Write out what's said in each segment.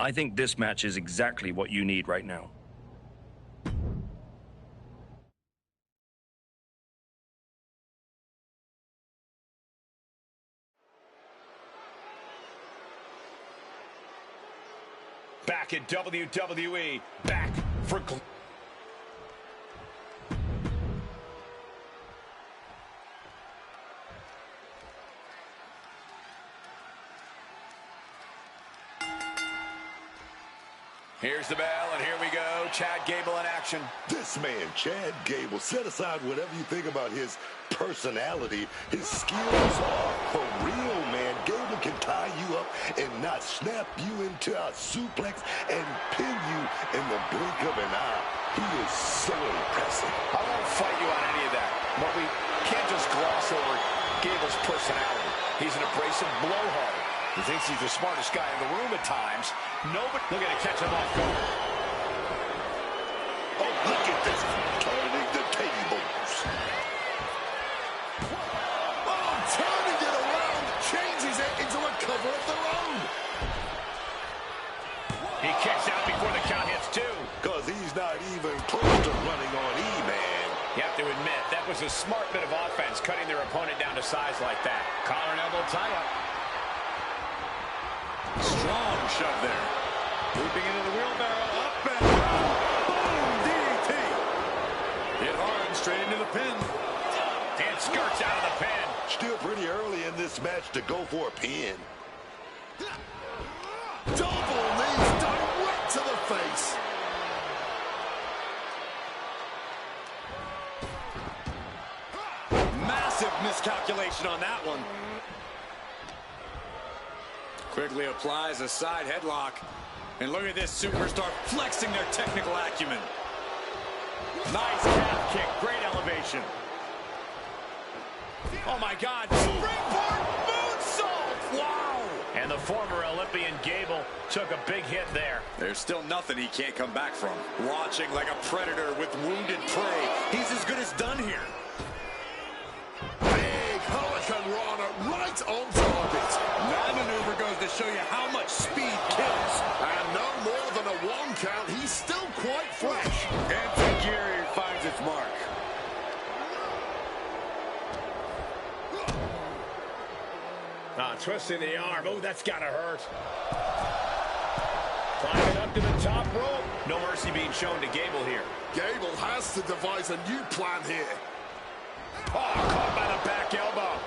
I think this match is exactly what you need right now. Back at WWE, back for... Here's the bell, and here we go. Chad Gable in action. This man, Chad Gable, set aside whatever you think about his personality. His skills are for real, man. Gable can tie you up and not snap you into a suplex and pin you in the blink of an eye. He is so impressive. I won't fight you on any of that, but we can't just gloss over Gable's personality. He's an abrasive blowhard. He thinks he's the smartest guy in the room at times. Nobody looking to catch him off guard. Oh, look at this. Turning the tables. Oh, turning it around. Changes it into a cover of their own. He kicks out before the count hits two. Because he's not even close to running on E-Man. You have to admit, that was a smart bit of offense, cutting their opponent down to size like that. Collar and elbow tie-up. Strong shove there. Looping into the wheelbarrow, up and down. Boom, DDT. Hit hard, straight into the pin. And skirts out of the pin. Still pretty early in this match to go for a pin. Double knees direct to the face. Massive miscalculation on that one. Quickly applies a side headlock. And look at this superstar flexing their technical acumen. Nice calf kick, great elevation. Oh my God, springboard moonsault! Wow! And the former Olympian Gable took a big hit there. There's still nothing he can't come back from. Watching like a predator with wounded prey. He's as good as done here. Big Hurricane Rana right on target. That maneuver goes to show you how much speed kills. And no more than a one count, he's still quite fresh. And Tajiri finds its mark. Twisting the arm. Oh, that's gotta hurt. Climbing up to the top rope. No mercy being shown to Gable here. Gable has to devise a new plan here. Oh, caught by the back elbow.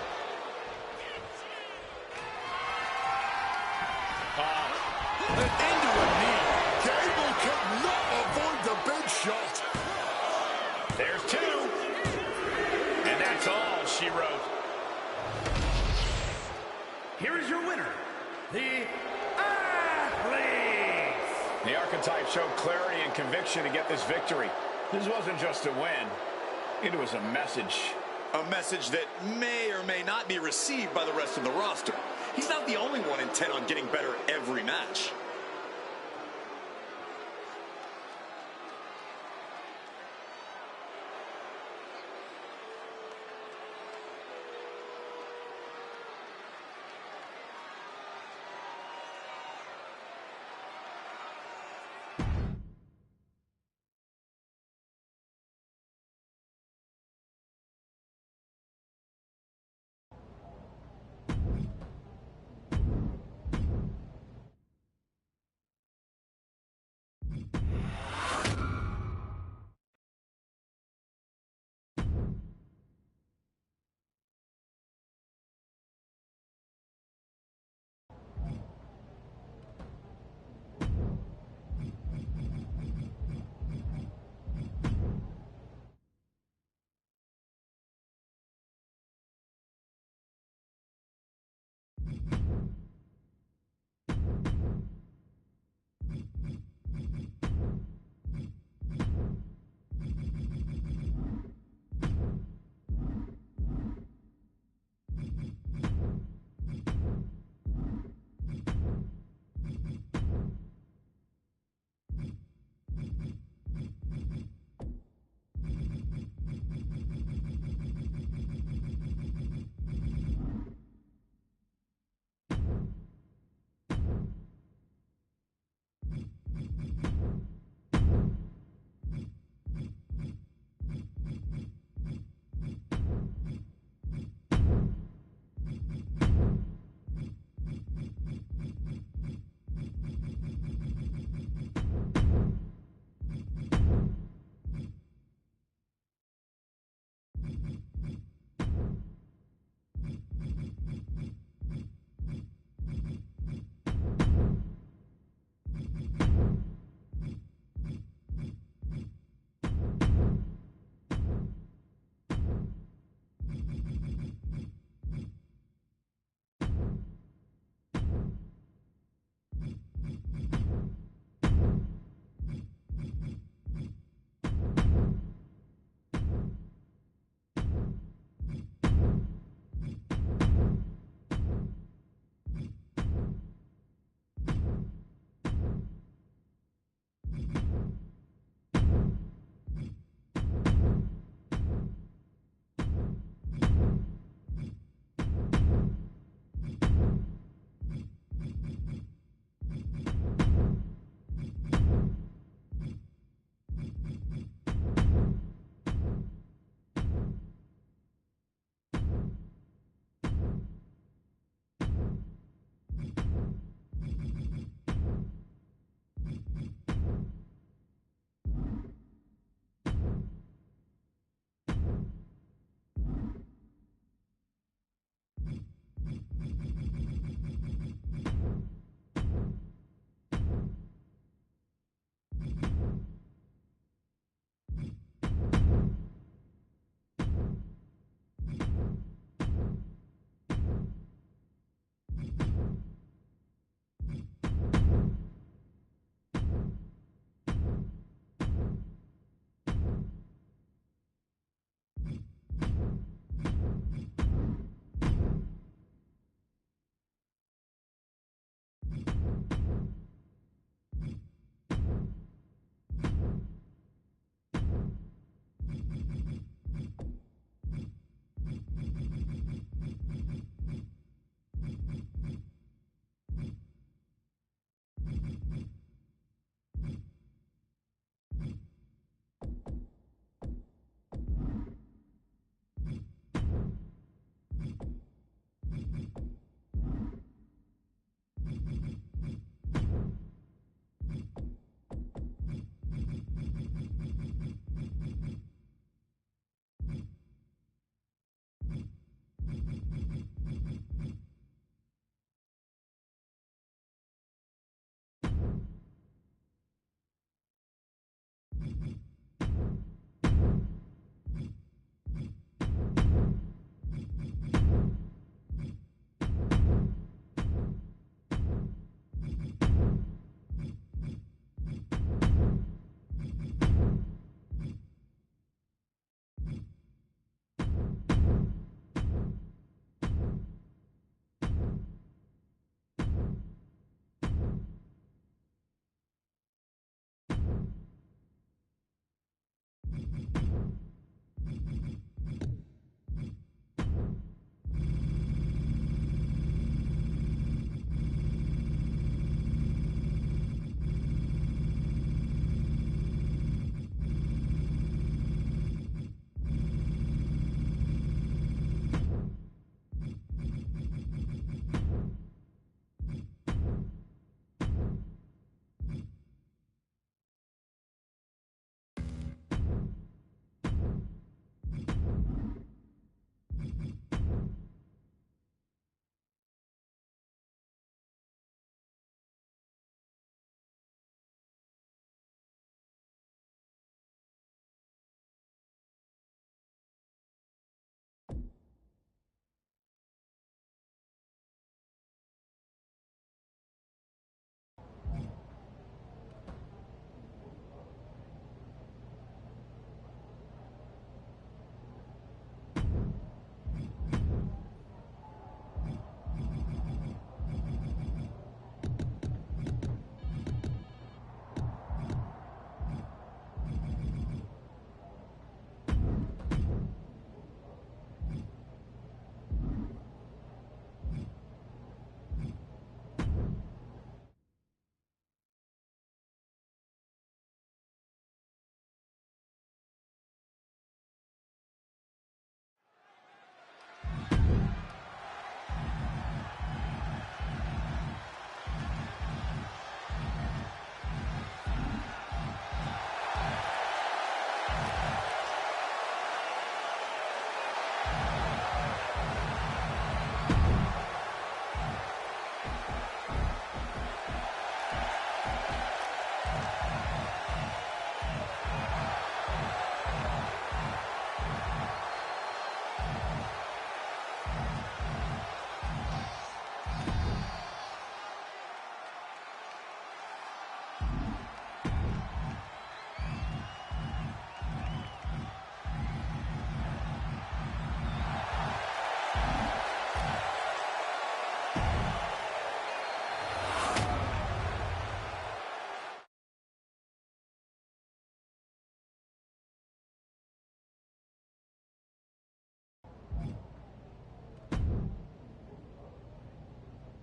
Into a knee. Gable could not avoid the big shot. There's two. And that's all she wrote. Here is your winner, the Athletes. The archetype showed clarity and conviction to get this victory. This wasn't just a win. It was a message. A message that may or may not be received by the rest of the roster. He's not the only one intent on getting better every match.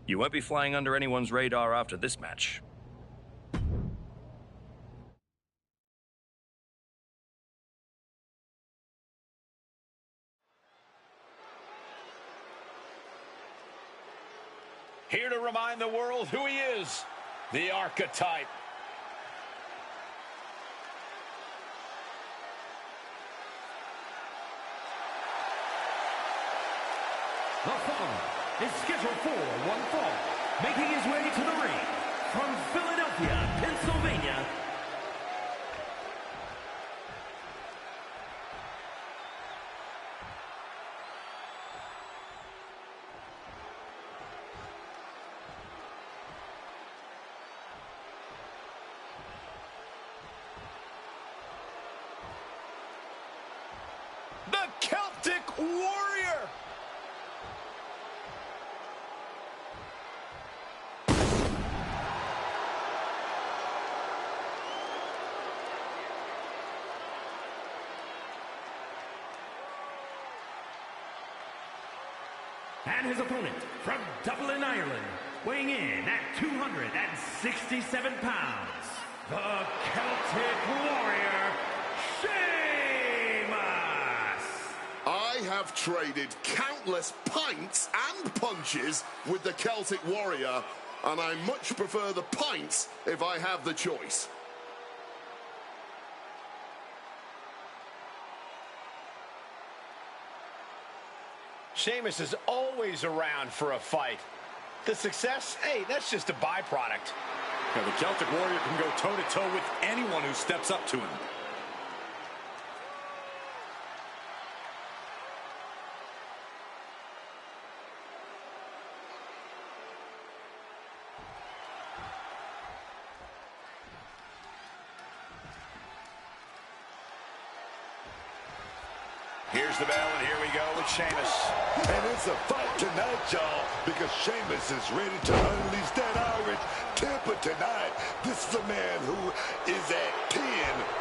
You won't be flying under anyone's radar after this match. Here to remind the world who he is, the archetype. The following is scheduled for one fall, making his way to the ring from Philadelphia, Pennsylvania. The Celtic Warrior. And his opponent from Dublin, Ireland, weighing in at 267 pounds, the Celtic Warrior, Sheamus! I have traded countless pints and punches with the Celtic Warrior, and I much prefer the pints if I have the choice. Sheamus is always around for a fight. The success, hey, that's just a byproduct. Yeah, the Celtic Warrior can go toe-to-toe with anyone who steps up to him. Here's the bell, and here we go with Sheamus. And it's a fight tonight, y'all, because Sheamus is ready to unleash that Irish temper tonight. This is a man who is at 10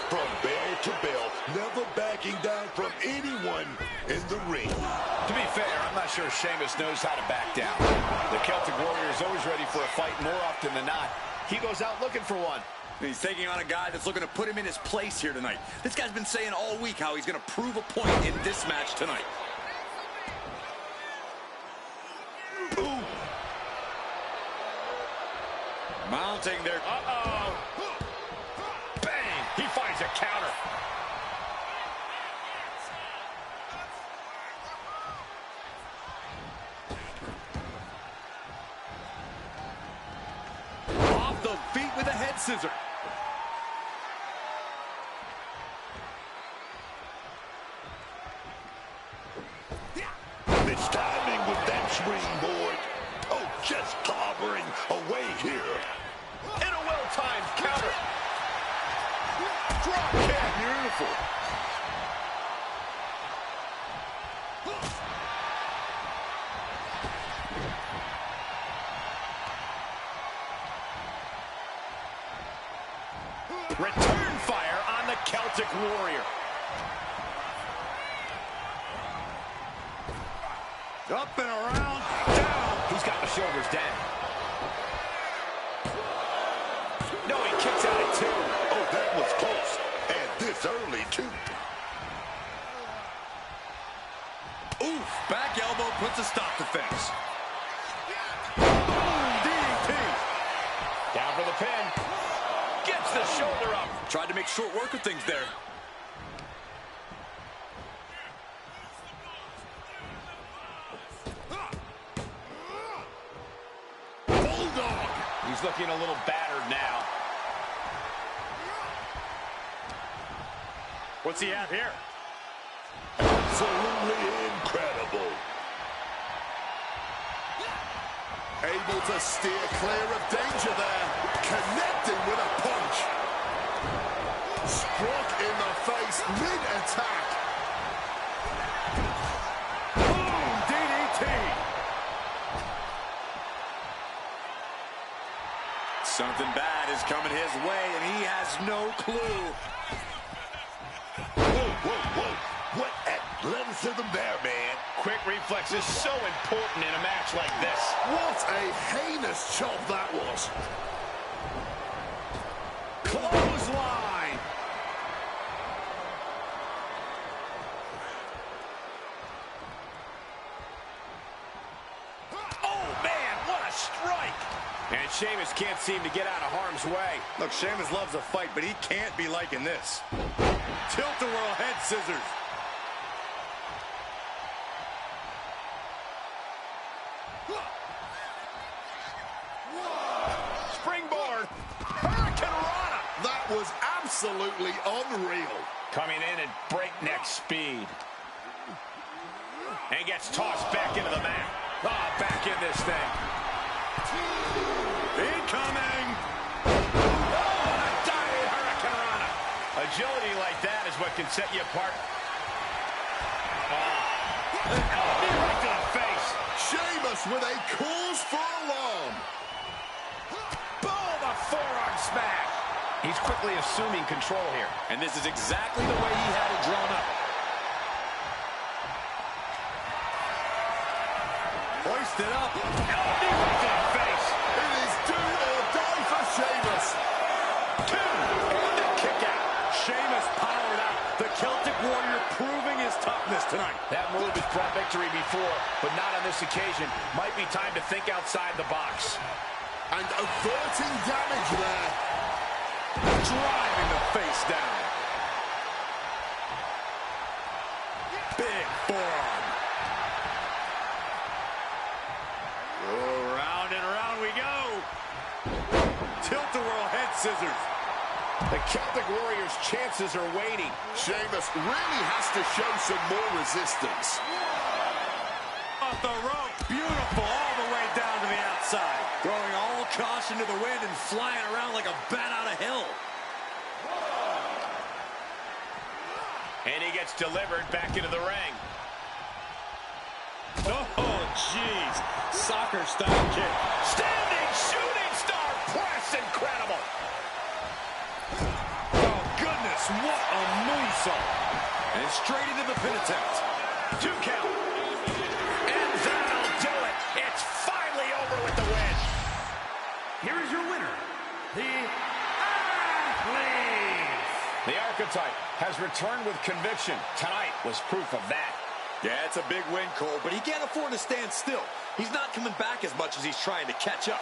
from bell to bell, never backing down from anyone in the ring. To be fair, I'm not sure Sheamus knows how to back down. The Celtic Warrior is always ready for a fight more often than not. He goes out looking for one. He's taking on a guy that's looking to put him in his place here tonight. This guy's been saying all week how he's going to prove a point in this match tonight. Ooh. Mounting their... Bang! He finds a counter. Off the feet with a head scissor. It's timing with that springboard. Oh, just clobbering away here. And a well-timed counter. Drop kick. Beautiful. Return fire on the Celtic Warrior. Up and around. Down. He's got the shoulders down. No, he kicks out at 2. Oh, that was close. And this early, too. Oof. Back elbow puts a stop to things. Boom. DDT. Down for the pin. Gets the shoulder up. Tried to make short work of things there. Bulldog. He's looking a little battered now. What's he have here? Absolutely incredible. Able to steer clear of danger there. Connecting with a punch. Struck in the face mid-attack. Boom! DDT. Something bad is coming his way, and he has no clue. Whoa, whoa, whoa. What athleticism there, man. Quick reflex. reflex is so important in a match like this. What a heinous chop that was. Clothesline. Oh, man, what a strike. And Sheamus can't seem to get out of harm's way. Look, Sheamus loves a fight, but he can't be liking this. Tilt-a-whirl head scissors. Springboard. Hurricane Rana. That was absolutely unreal. Coming in at breakneck speed. And gets tossed back into the mat. Ah, back in this thing. Incoming. Oh, a diving Hurricane Rana. Agility like that is what can set you apart. An elbow right to the face. Sheamus with a cause for alarm. Boom, a forearm smash. He's quickly assuming control here. And this is exactly the way he had it drawn up. Hoisted up. Elbow right to the face. It is do or die for Sheamus. Two, and the kick out. Sheamus powered out. The Celtic Warrior proving his toughness tonight. That move has brought victory before, but not on this occasion. Might be time to think outside the box. And averting damage there. Driving the face down. Big forearm. Oh, round and round we go. Tilt-a-whirl head scissors. The Celtic Warriors' chances are waning. Sheamus really has to show some more resistance. Off the rope. Beautiful all the way down to the outside. Throwing all caution to the wind and flying around like a bat out of hell. And he gets delivered back into the ring. Oh, jeez. Soccer style kick. Standing shooting star press. Incredible. Oh, goodness. What a moonsault. And straight into the pin attempt. 2 count. And that'll do it. It's finally over with the win. Here is your winner, the Athletes. The Archetype has returned with conviction. Tonight was proof of that. Yeah, it's a big win, Cole, but he can't afford to stand still. He's not coming back as much as he's trying to catch up.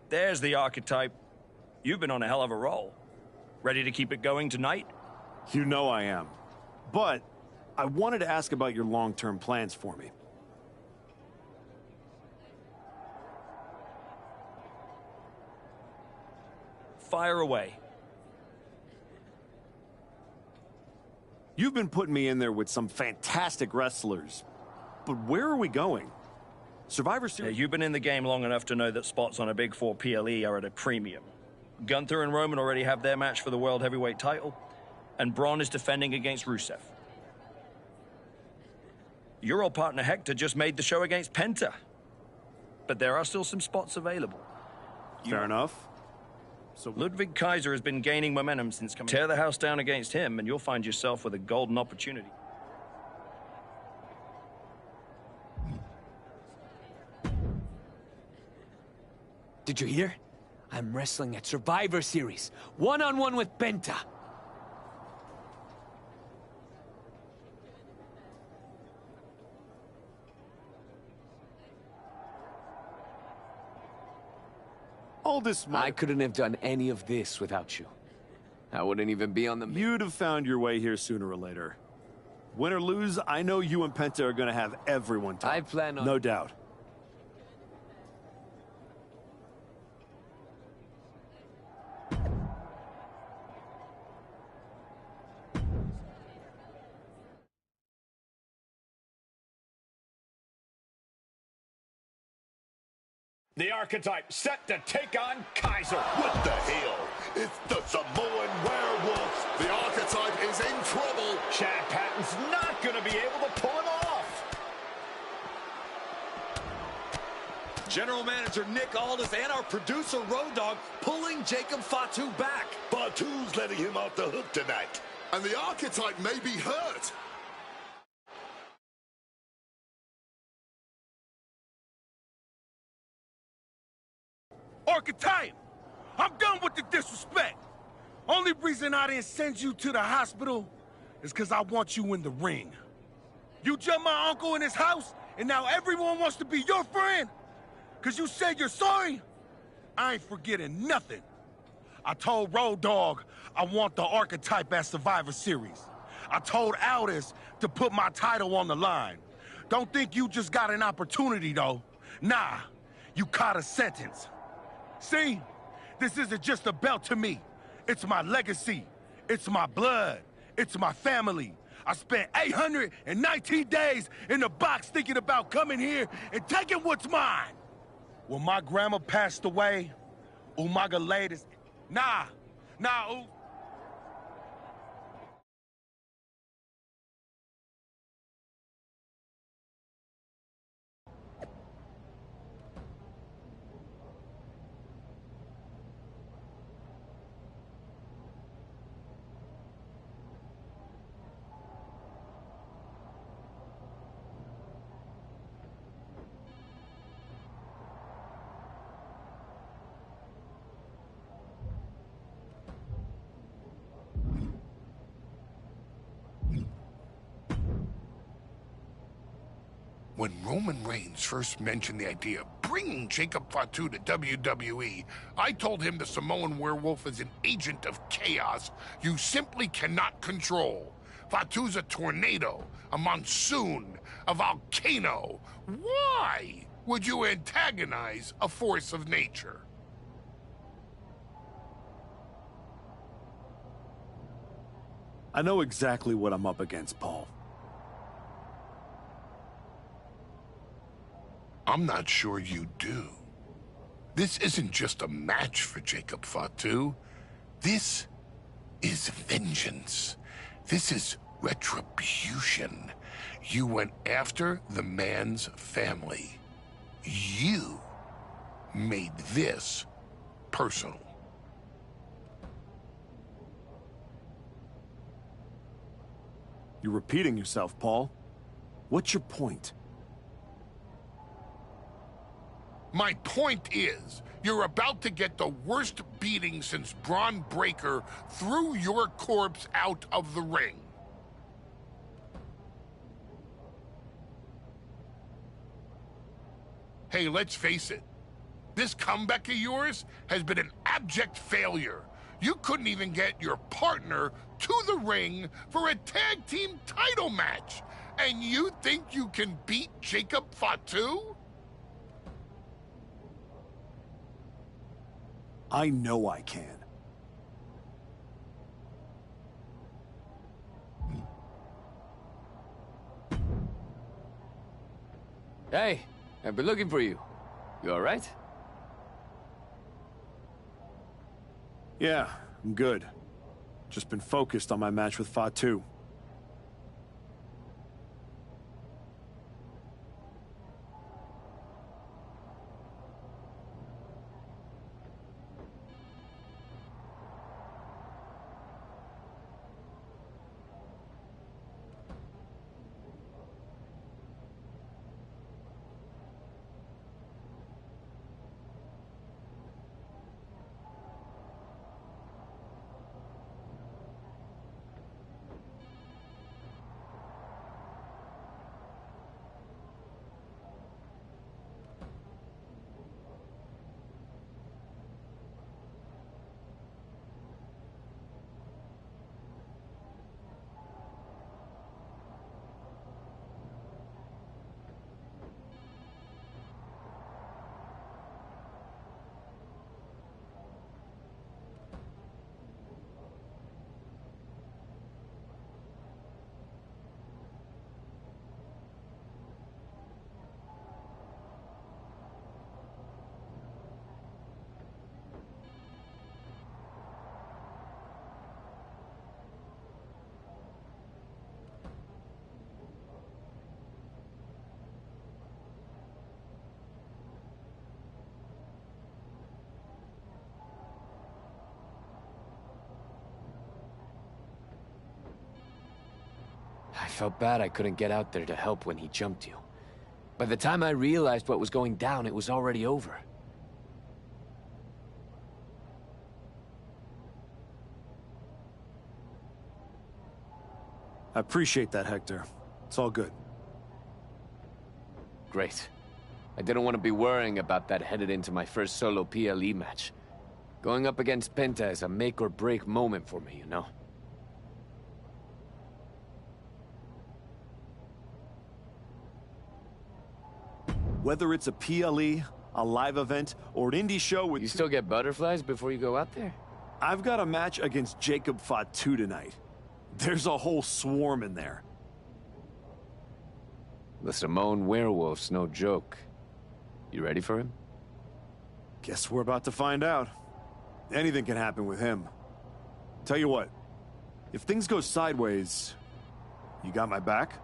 There's the Archetype. You've been on a hell of a roll. Ready to keep it going tonight? You know I am. But I wanted to ask about your long-term plans for me. Fire away. You've been putting me in there with some fantastic wrestlers. But where are we going? Survivor Yeah, Series... you've been in the game long enough to know that spots on a Big 4 PLE are at a premium. Gunther and Roman already have their match for the World Heavyweight title, and Braun is defending against Rusev. Your old partner Hector just made the show against Penta. But there are still some spots available. Fair enough. So Ludwig Kaiser has been gaining momentum since coming. Tear the house down against him, and you'll find yourself with a golden opportunity. Did you hear? I'm wrestling at Survivor Series, one-on-one with Penta. all this... I couldn't have done any of this without you. I wouldn't even be on the... You'd have found your way here sooner or later. Win or lose, I know you and Penta are going to have everyone talk. I plan on... No doubt. The Archetype set to take on Kaiser. What the hell? It's the Samoan Werewolf. The Archetype is in trouble. Chad Patton's not going to be able to pull it off. General Manager Nick Aldis and our producer Road Dogg pulling Jacob Fatu back. Fatu's letting him off the hook tonight. And the Archetype may be hurt. Archetype, I'm done with the disrespect. Only reason I didn't send you to the hospital is because I want you in the ring. You jumped my uncle in his house, and now everyone wants to be your friend? Because you said you're sorry? I ain't forgetting nothing. I told Road Dogg I want the Archetype at Survivor Series. I told Aldis to put my title on the line. Don't think you just got an opportunity, though. Nah, you caught a sentence. See, this isn't just a belt to me. It's my legacy. It's my blood. It's my family. I spent 819 days in the box thinking about coming here and taking what's mine. When my grandma passed away, Umaga laid his... Nah, When Roman Reigns first mentioned the idea of bringing Jacob Fatu to WWE, I told him the Samoan Werewolf is an agent of chaos you simply cannot control. Fatu's a tornado, a monsoon, a volcano. Why would you antagonize a force of nature? I know exactly what I'm up against, Paul. I'm not sure you do. This isn't just a match for Jacob Fatu. This is vengeance. This is retribution. You went after the man's family. You made this personal. You're repeating yourself, Paul. What's your point? My point is, you're about to get the worst beating since Braun Breaker threw your corpse out of the ring. Hey, let's face it. This comeback of yours has been an abject failure. You couldn't even get your partner to the ring for a tag team title match. And you think you can beat Jacob Fatu? I know I can. Hey, I've been looking for you. You all right? Yeah, I'm good. Just been focused on my match with Fatu. felt bad I couldn't get out there to help when he jumped you. By the time I realized what was going down, it was already over. I appreciate that, Hector. It's all good. Great. I didn't want to be worrying about that headed into my first solo PLE match. Going up against Penta is a make-or-break moment for me, you know? Whether it's a PLE, a live event, or an indie show with... You still get butterflies before you go out there? I've got a match against Jacob Fatu tonight. There's a whole swarm in there. The Samoan werewolf's no joke. You ready for him? Guess we're about to find out. Anything can happen with him. Tell you what, if things go sideways, you got my back?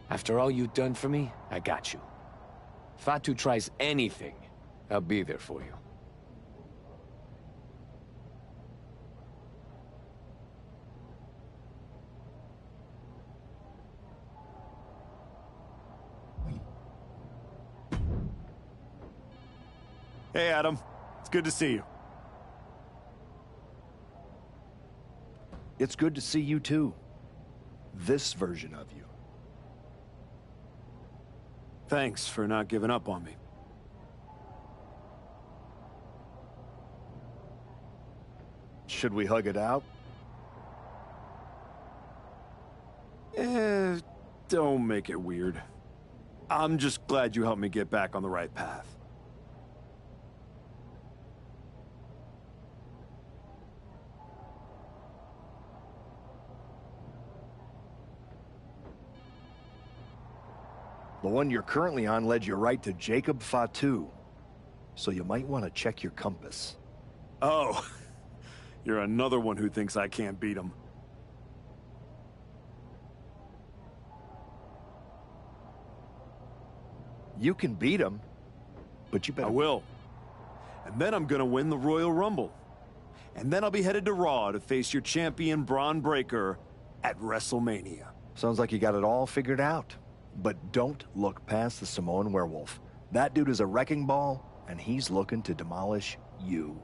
After all you've done for me, I got you. Fatu tries anything, I'll be there for you. Hey, Adam. It's good to see you. It's good to see you, too. This version of you. Thanks for not giving up on me. Should we hug it out? Don't make it weird. I'm just glad you helped me get back on the right path. The one you're currently on led you right to Jacob Fatu. So you might want to check your compass. Oh, you're another one who thinks I can't beat him. You can beat him, but you better... I will. And then I'm gonna win the Royal Rumble. And then I'll be headed to Raw to face your champion, Braun Breaker, at WrestleMania. Sounds like you got it all figured out. But don't look past the Samoan werewolf. That dude is a wrecking ball, and he's looking to demolish you.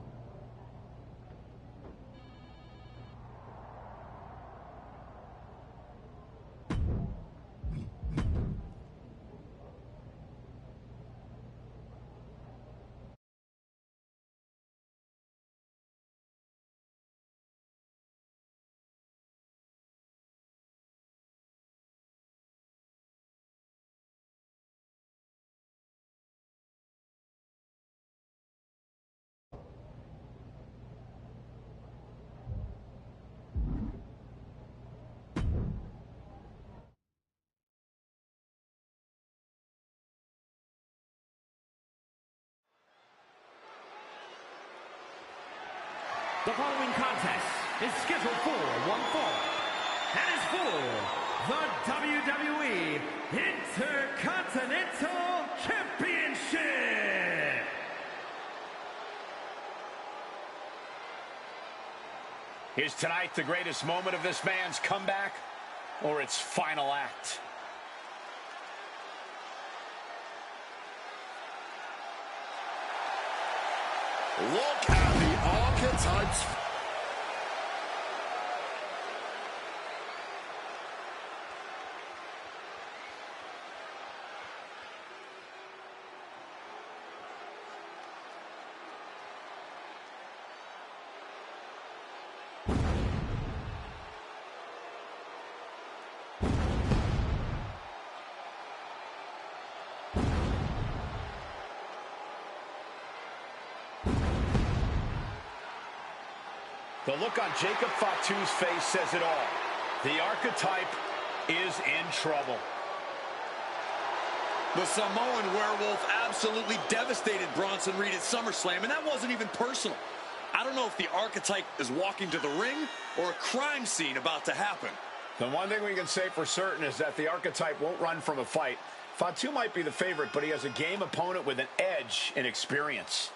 The following contest is scheduled for one fall and is for the WWE Intercontinental Championship. Is tonight the greatest moment of this man's comeback or its final act? Look at the archetypes. The look on Jacob Fatu's face says it all. The archetype is in trouble. The Samoan werewolf absolutely devastated Bronson Reed at SummerSlam, and that wasn't even personal. I don't know if the archetype is walking to the ring or a crime scene about to happen. The one thing we can say for certain is that the archetype won't run from a fight. Fatu might be the favorite, but he has a game opponent with an edge in experience.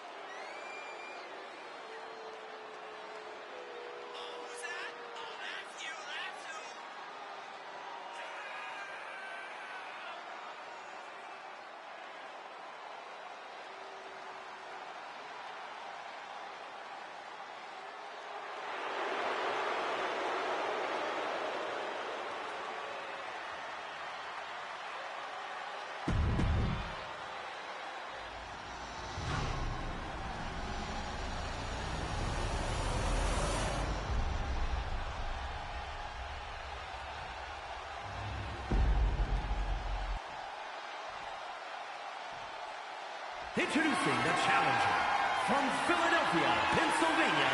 Introducing the challenger from Philadelphia, Pennsylvania,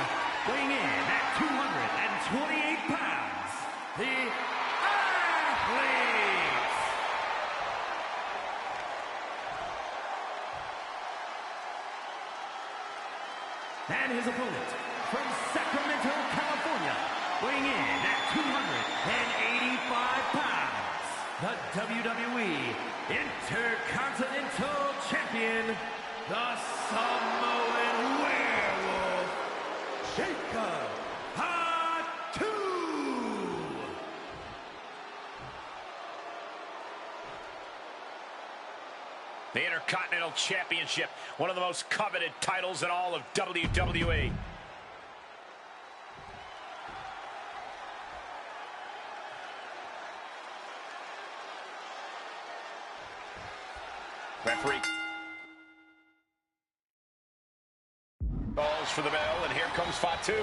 weighing in at 228 pounds, the Athletes! And his opponent from Sacramento, California, weighing in at 285 pounds, the WWE Intercontinental Champion, the Samoan Werewolf, Jacob Fatu! The Intercontinental Championship, one of the most coveted titles in all of WWE. Referee calls for the bell, and here comes Fatu.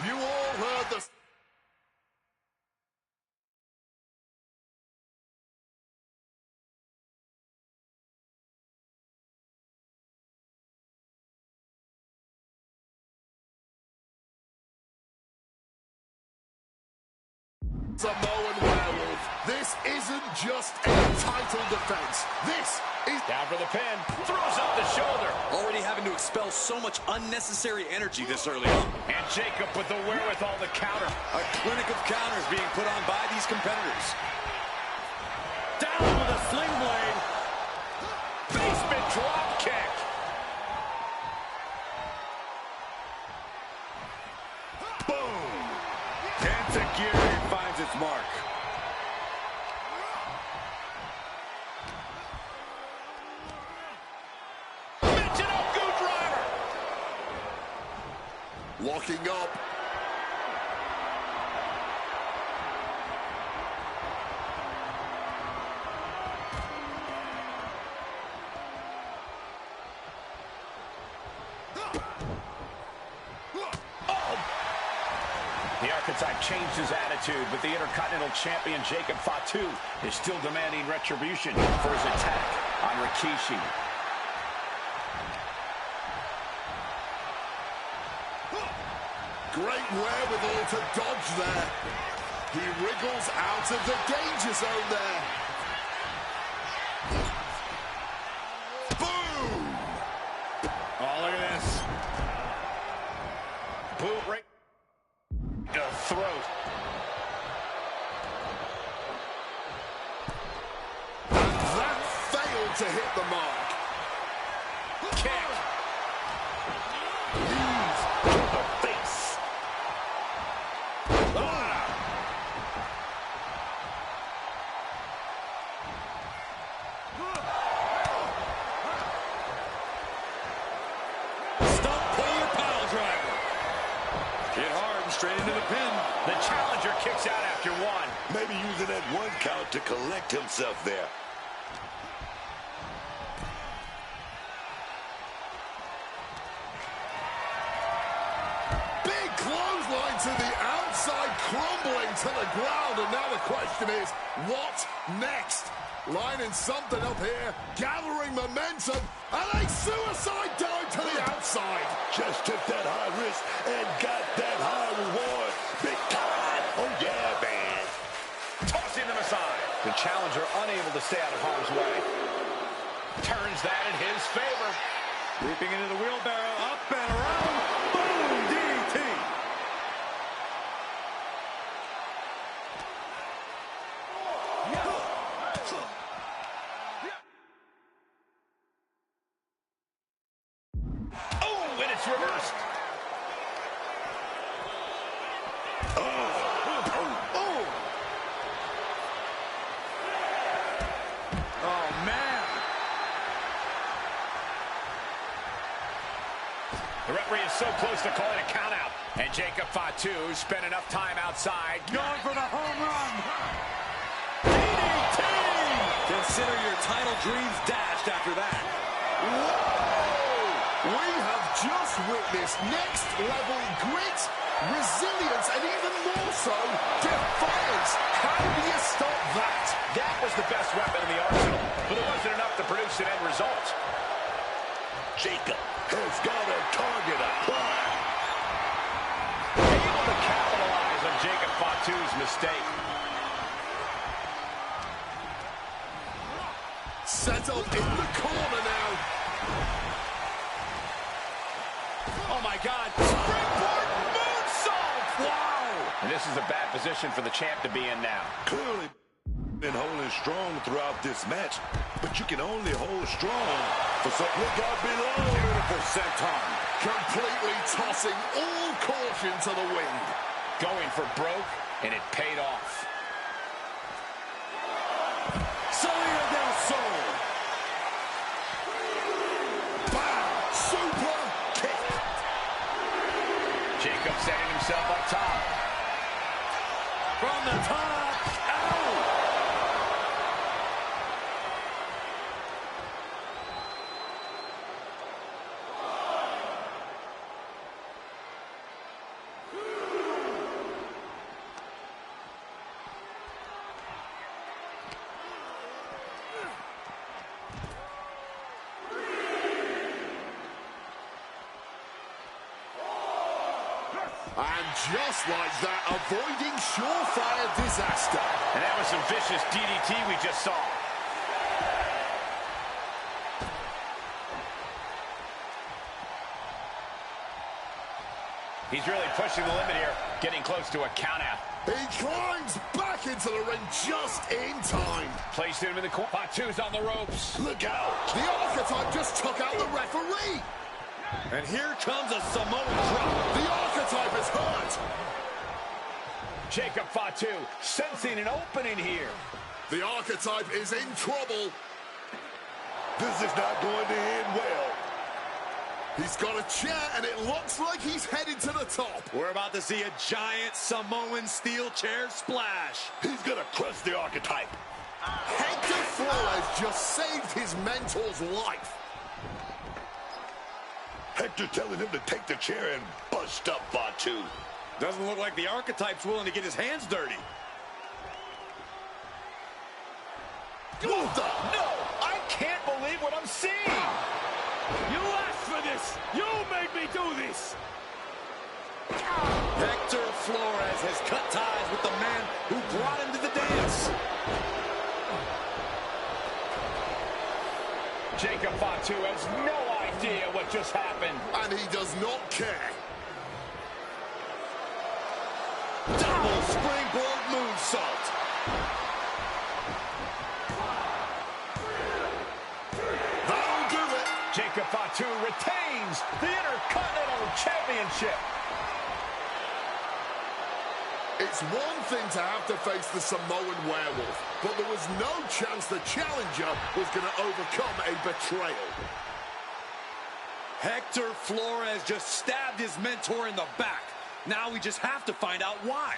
You all heard the... Samoan Werewolf. This isn't just a title defense. This is... Down for the pin. Throws up the shoulder. Already having to expel so much unnecessary energy this early on. And Jacob with the wherewithal to counter. A clinic of counters being put on by these competitors. Down with a sling blade. Basement drop kick. Boom! Enziguri finds its mark. locking up. The archetype changed his attitude, but the Intercontinental Champion Jacob Fatu is still demanding retribution for his attack on Rikishi. Great wherewithal to dodge there. He wriggles out of the danger zone there. Boom! Oh, look at this. Boot right to the throat. That failed to hit the mark. Kick. Knees to the face. Stump puller pile driver. Hit hard and straight into the pin. The challenger kicks out after one. Maybe using that one count to collect himself there. Big clothesline to the outside, crumbling to the ground. And now the question is, what next? Lining something up here, gathering momentum, and a suicide dive to the outside. Just took that high risk and got that high reward. Big time. Oh, yeah, man. Tossing them aside. The challenger unable to stay out of harm's way. Turns that in his favor. Leaping into the wheelbarrow, up and around. Boom! Oh, man. The referee is so close to calling a countout. And Jacob Fatu spent enough time outside. Going for the home run. DDT! Consider your title dreams dashed after that. Whoa! We have just witnessed next-level grit, resilience, and even more so, defiance. How do you stop that? That was the best weapon in the arsenal, but it wasn't enough to produce an end result. Jacob has got a target applied. Able to capitalize on Jacob Fatu's mistake. Set up in the corner now. Oh my God, springboard moonsault! Wow! And this is a bad position for the champ to be in now. Clearly been holding strong throughout this match, but you can only hold strong for something. Look out below. Beautiful senton. Completely tossing all caution to the wind. Going for broke, and it paid off. Salida del Sol. Bam! Super kick. Jacob setting himself up top. From the top. Ow! And just like that, avoiding surefire disaster. And that was some vicious DDT we just saw. He's really pushing the limit here, getting close to a countout. He climbs back into the ring just in time. Placed him in the corner. Fatu's on the ropes. Look out. The archetype just took out the referee. And here comes a Samoan drop. The archetype is hurt. Jacob Fatu sensing an opening here. The archetype is in trouble. This is not going to end well. He's got a chair, and it looks like he's headed to the top. We're about to see a giant Samoan steel chair splash. He's going to crush the archetype. Hector Flores just saved his mentor's life. Hector telling him to take the chair and bust up Fatu. Doesn't look like the archetype's willing to get his hands dirty. What the? No, I can't believe what I'm seeing. You asked for this! You made me do this! Hector Flores has cut ties with the man who brought him to the dance. Jacob Fatu has no idea what just happened. And he does not care. Double springboard moonsault. That'll do it. Jacob Fatu retains the Intercontinental Championship. It's one thing to have to face the Samoan werewolf, but there was no chance the challenger was going to overcome a betrayal. Hector Flores just stabbed his mentor in the back. Now we just have to find out why.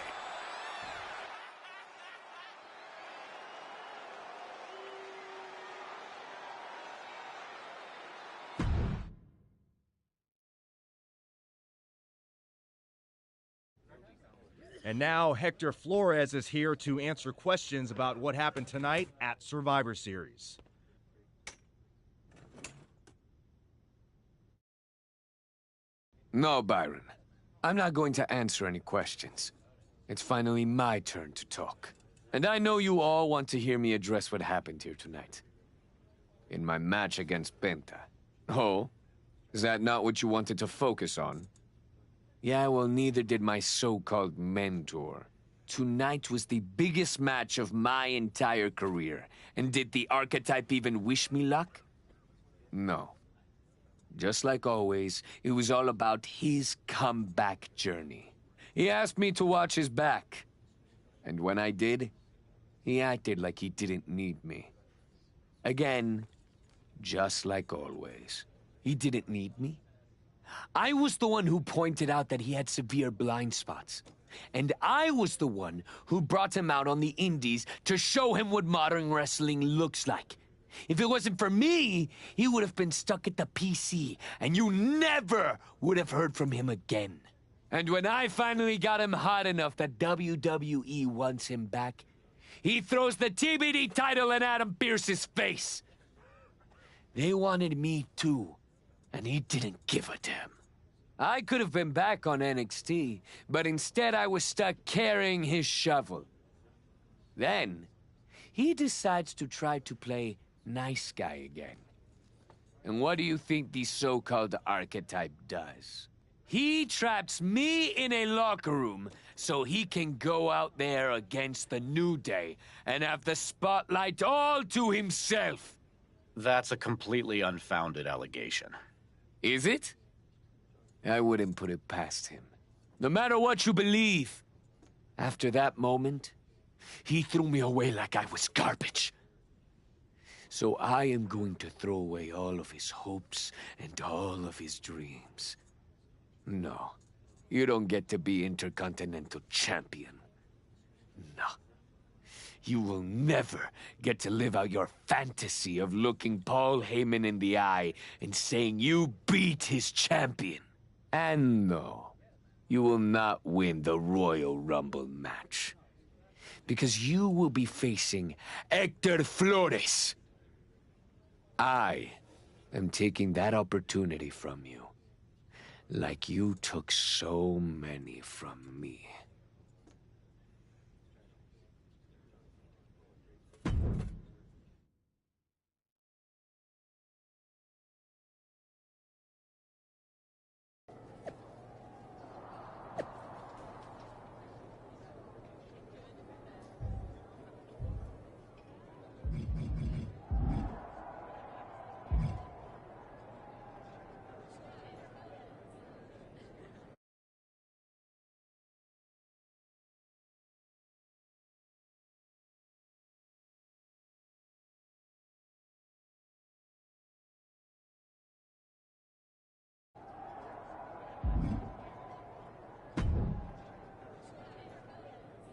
And now Hector Flores is here to answer questions about what happened tonight at Survivor Series. No, Byron. I'm not going to answer any questions. It's finally my turn to talk. And I know you all want to hear me address what happened here tonight. In my match against Penta. Oh? Is that not what you wanted to focus on? Yeah, well, neither did my so-called mentor. Tonight was the biggest match of my entire career. And did the archetype even wish me luck? No. Just like always, it was all about his comeback journey. He asked me to watch his back. And when I did, he acted like he didn't need me. Again, just like always. He didn't need me. I was the one who pointed out that he had severe blind spots. And I was the one who brought him out on the indies to show him what modern wrestling looks like. If it wasn't for me, he would have been stuck at the PC, and you never would have heard from him again. And when I finally got him hot enough that WWE wants him back, he throws the TBD title in Adam Pearce's face. They wanted me too, and he didn't give a damn. I could have been back on NXT, but instead I was stuck carrying his shovel. Then, he decides to try to play nice guy again. And what do you think the so-called archetype does? He traps me in a locker room so he can go out there against the New Day and have the spotlight all to himself. That's a completely unfounded allegation. Is it? I wouldn't put it past him. No matter what you believe. After that moment, he threw me away like I was garbage. So I am going to throw away all of his hopes and all of his dreams. No, you don't get to be Intercontinental Champion. No. You will never get to live out your fantasy of looking Paul Heyman in the eye and saying you beat his champion. And no, you will not win the Royal Rumble match. Because you will be facing Hector Flores. I am taking that opportunity from you, like you took so many from me.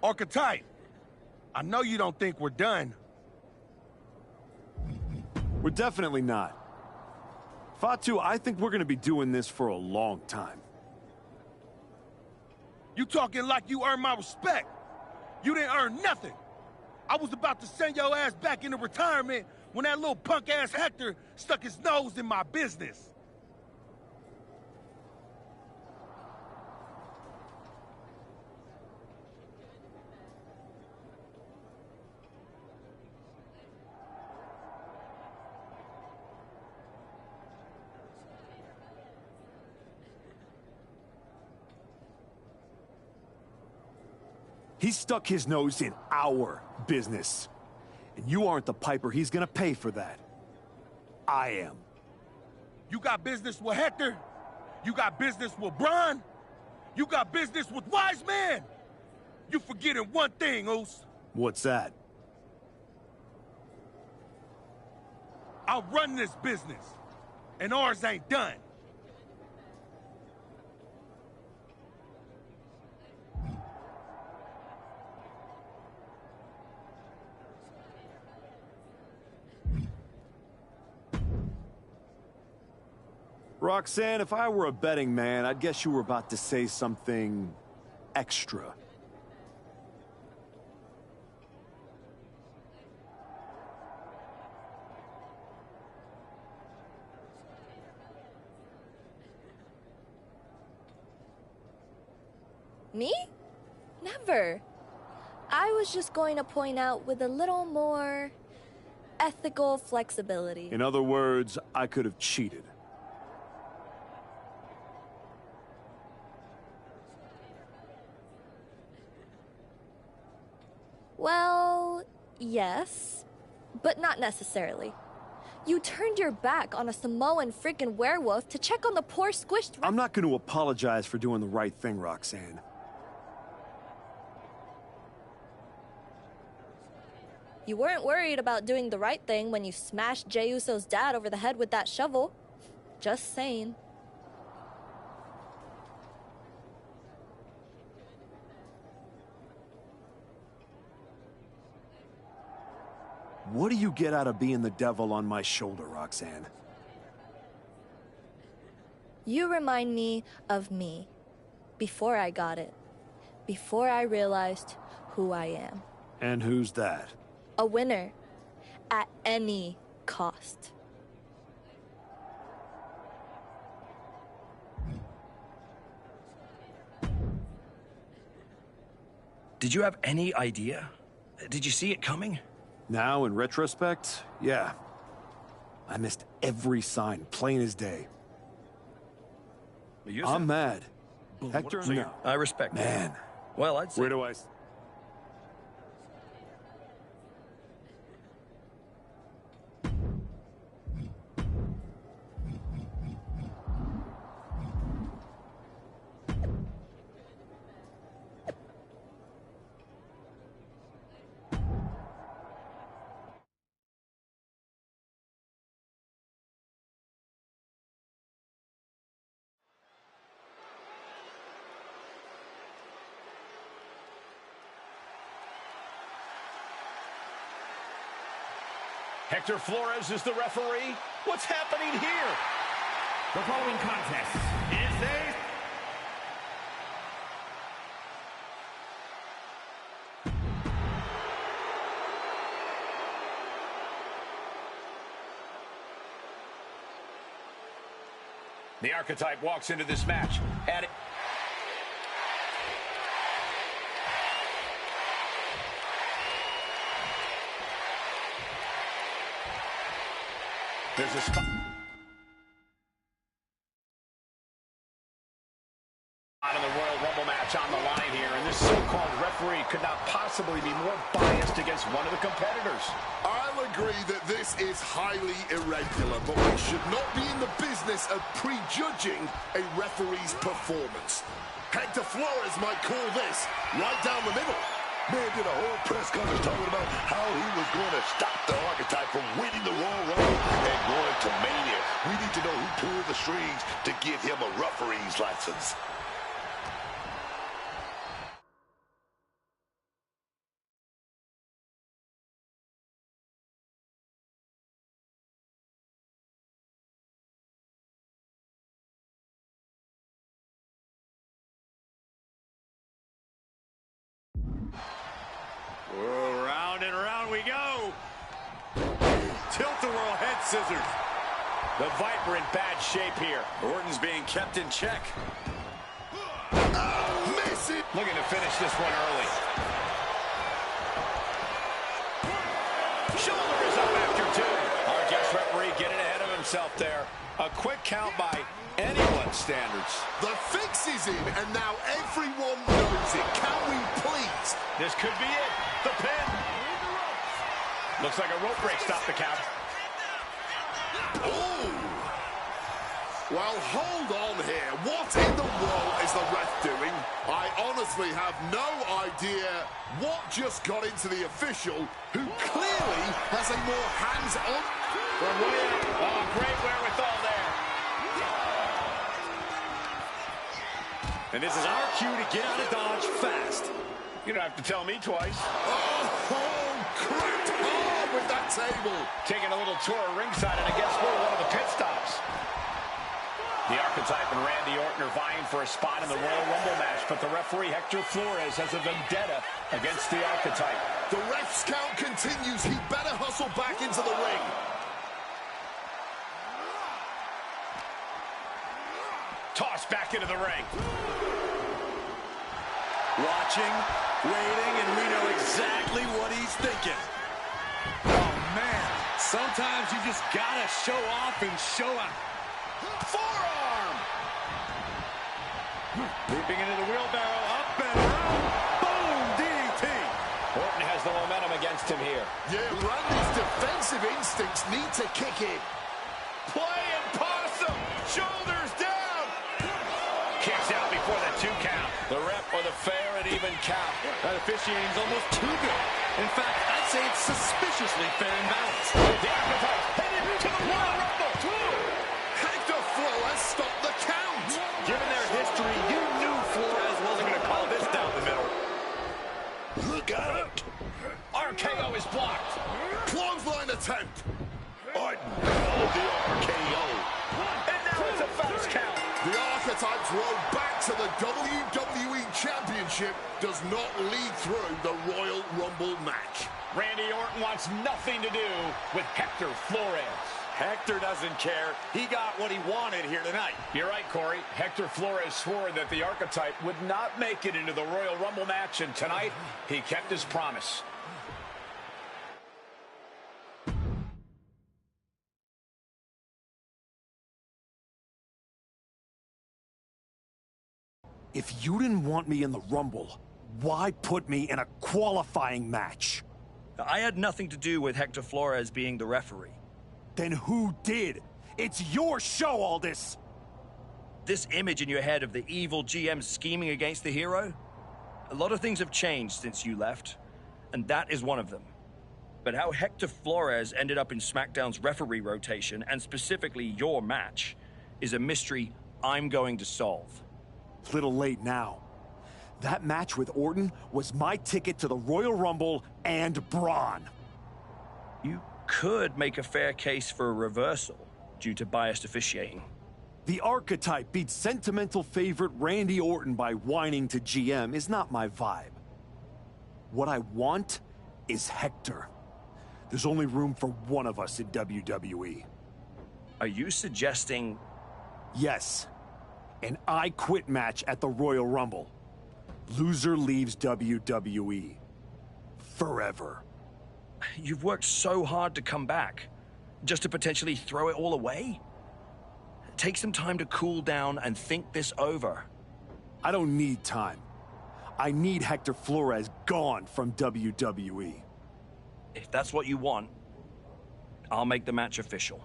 Archetype, I know you don't think we're done. We're definitely not. Fatu, I think we're gonna be doing this for a long time. You talking like you earned my respect. You didn't earn nothing. I was about to send your ass back into retirement when that little punk-ass Hector stuck his nose in my business. He stuck his nose in our business. And you aren't the piper he's gonna pay for that. I am. You got business with Hector? You got business with Braun? You got business with Wise Man? You forgetting one thing, Oos. What's that? I run this business, and ours ain't done. Roxanne, if I were a betting man, I'd guess you were about to say something extra. Me? Never. I was just going to point out with a little more ethical flexibility. In other words, I could have cheated. Well, yes, but not necessarily. You turned your back on a Samoan freaking werewolf to check on the poor squished... I'm not going to apologize for doing the right thing, Roxanne. You weren't worried about doing the right thing when you smashed Jey Uso's dad over the head with that shovel. Just saying. What do you get out of being the devil on my shoulder, Roxanne? You remind me of me. Before I got it. Before I realized who I am. And who's that? A winner. At any cost. Did you have any idea? Did you see it coming? Now, in retrospect, yeah. I missed every sign, plain as day. I'm mad. Hector, no. I respect that. Man. Well, I'd say... Where do I... Hector Flores is the referee. What's happening here? The following contest is a... The Archetype walks into this match. There's a spot in the Royal Rumble match on the line here, and this so-called referee could not possibly be more biased against one of the competitors. I'll agree that this is highly irregular, but we should not be in the business of prejudging a referee's performance. Hector Flores might call this right down the middle. Man did a whole press conference talking about how he was going to stop the Archetype from winning the Royal Rumble and going to Mania. We need to know who pulled the strings to give him a referee's license. Oh, round and round we go. Tilt-a-whirl head scissors. The Viper in bad shape here. Orton's being kept in check. Miss it! Looking to finish this one early. Shoulder is up after two. Our guest referee getting ahead of himself there. A quick count by anyone's standards. The fix is in, and now everyone knows it. Can we please? This could be it. The pin. Looks like a rope break stopped the count. Oh! Well, hold on here. What in the world is the ref doing? I honestly have no idea what just got into the official, who clearly has a more hands-on... From way up. Oh, great wherewithal there. And this is our cue to get out of Dodge fast. You don't have to tell me twice. Oh, cracked hard with that table. Taking a little tour of ringside, and I guess we're one of the pit stops. The Archetype and Randy Orton are vying for a spot in the Royal Rumble match, but the referee, Hector Flores, has a vendetta against the Archetype. The ref's count continues. He better hustle back into the ring. Tossed back into the ring. Watching, waiting, and we know exactly what he's thinking. Oh, man. Sometimes you just gotta show off and show out. Forearm! Leaping into the wheelbarrow, up and around. Boom, DDT. Orton has the momentum against him here. Yeah, Randy's defensive instincts need to kick in. Playing possum. Shoulders down. Kicks out before the 2 count. The ref with a fair and even count. That officiating's almost too good. In fact, I I'd say it's suspiciously fair and balanced. The Archetype headed to the Royal Rumble. Hector Flores stopped the count. Given their history, you knew Flores wasn't going to call this down the middle. Look out! RKO is blocked. Clothesline attempt. Orton, oh, the RKO. And now it's a fast count. The Archetype's road back to the WWE Championship does not lead through the Royal Rumble match. Randy Orton wants nothing to do with Hector Flores. Hector doesn't care. He got what he wanted here tonight. You're right, Corey. Hector Flores swore that the Archetype would not make it into the Royal Rumble match, and tonight he kept his promise. If you didn't want me in the Rumble, why put me in a qualifying match? I had nothing to do with Hector Flores being the referee. Then who did? It's your show, all this! This image in your head of the evil GM scheming against the hero? A lot of things have changed since you left, and that is one of them. But how Hector Flores ended up in SmackDown's referee rotation, and specifically your match, is a mystery I'm going to solve. Little late now. That match with Orton was my ticket to the Royal Rumble and Braun. You could make a fair case for a reversal due to biased officiating. The Archetype beat sentimental favorite Randy Orton by whining to GM is not my vibe. What I want is Hector. There's only room for one of us in WWE. Are you suggesting... Yes. An I Quit match at the Royal Rumble. Loser leaves WWE. Forever. You've worked so hard to come back, just to potentially throw it all away? Take some time to cool down and think this over. I don't need time. I need Hector Flores gone from WWE. If that's what you want, I'll make the match official.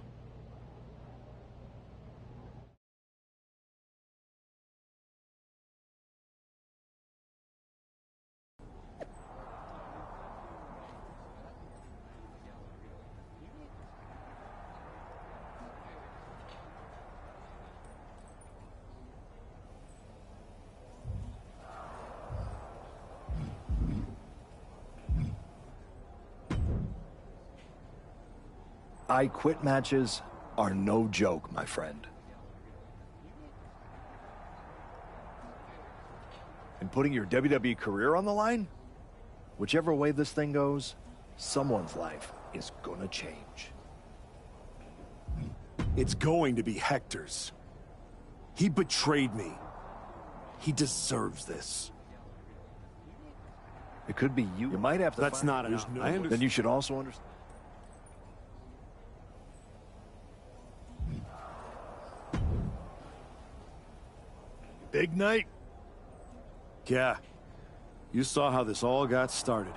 I Quit matches are no joke, my friend. And putting your WWE career on the line? Whichever way this thing goes, someone's life is gonna change. It's going to be Hector's. He betrayed me. He deserves this. It could be you. You might have to. That's not enough. Then you should also understand. Big night? Yeah. You saw how this all got started.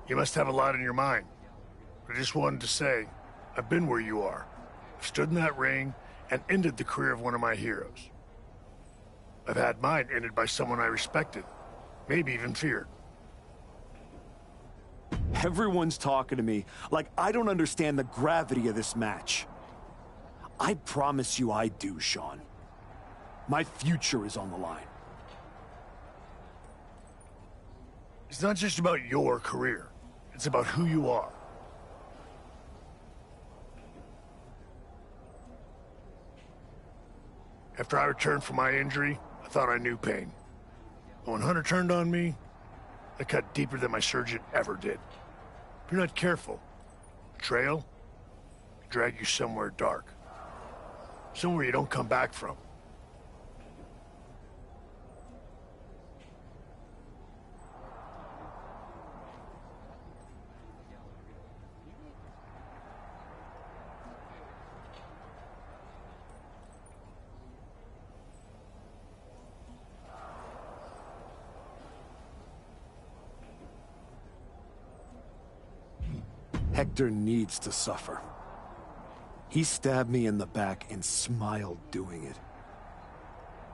You must have a lot in your mind. I just wanted to say, I've been where you are. I've stood in that ring and ended the career of one of my heroes. I've had mine ended by someone I respected, maybe even feared. Everyone's talking to me like I don't understand the gravity of this match. I promise you I do, Sean. My future is on the line. It's not just about your career. It's about who you are. After I returned from my injury, I thought I knew pain. But when Hunter turned on me, I cut deeper than my surgeon ever did. If you're not careful, betrayal can drag you somewhere dark. Somewhere you don't come back from. Hector needs to suffer. He stabbed me in the back and smiled doing it.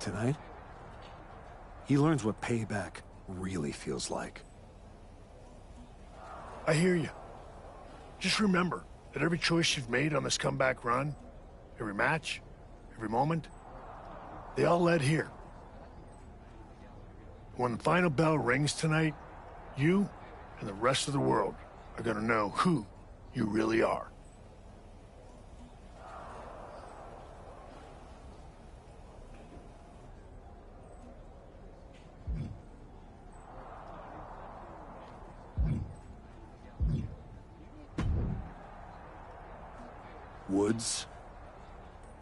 Tonight, he learns what payback really feels like. I hear you. Just remember that every choice you've made on this comeback run, every match, every moment, they all led here. When the final bell rings tonight, you and the rest of the world are gonna know who you really are. Woods,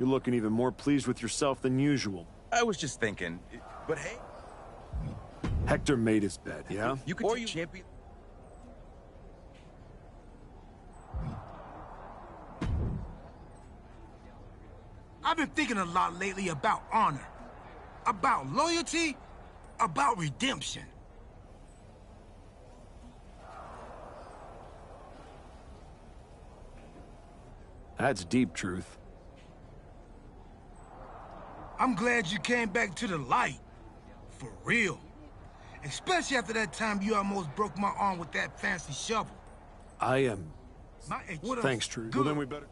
you're looking even more pleased with yourself than usual. I was just thinking, but hey... Hector made his bed, yeah? You could be champion... I've been thinking a lot lately about honor, about loyalty, about redemption. That's deep truth. I'm glad you came back to the light. For real. Especially after that time you almost broke my arm with that fancy shovel. I am... What Thanks, else? Truth. Good. Well, then we better...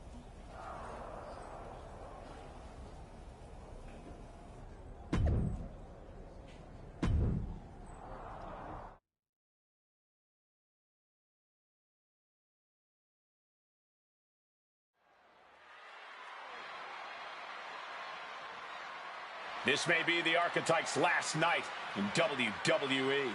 This may be the Archetype's last night in WWE.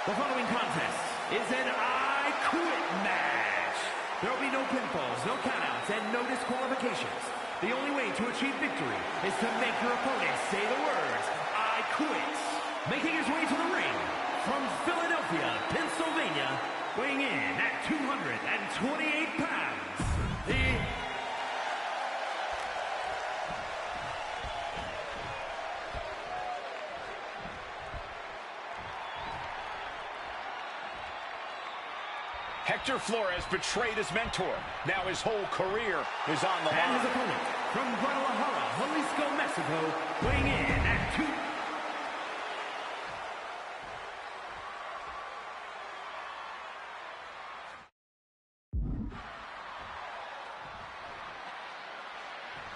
The following contest is an I Quit match. There will be no pinfalls, no countouts, and no disqualifications. The only way to achieve victory is to make your opponent say the words, I quit. Making his way to the ring from Philadelphia, Pennsylvania, weighing in at 228 pounds, Hector Flores betrayed his mentor. Now his whole career is on the line. And his opponent from Guadalajara, Jalisco, Mexico, weighing in at 2...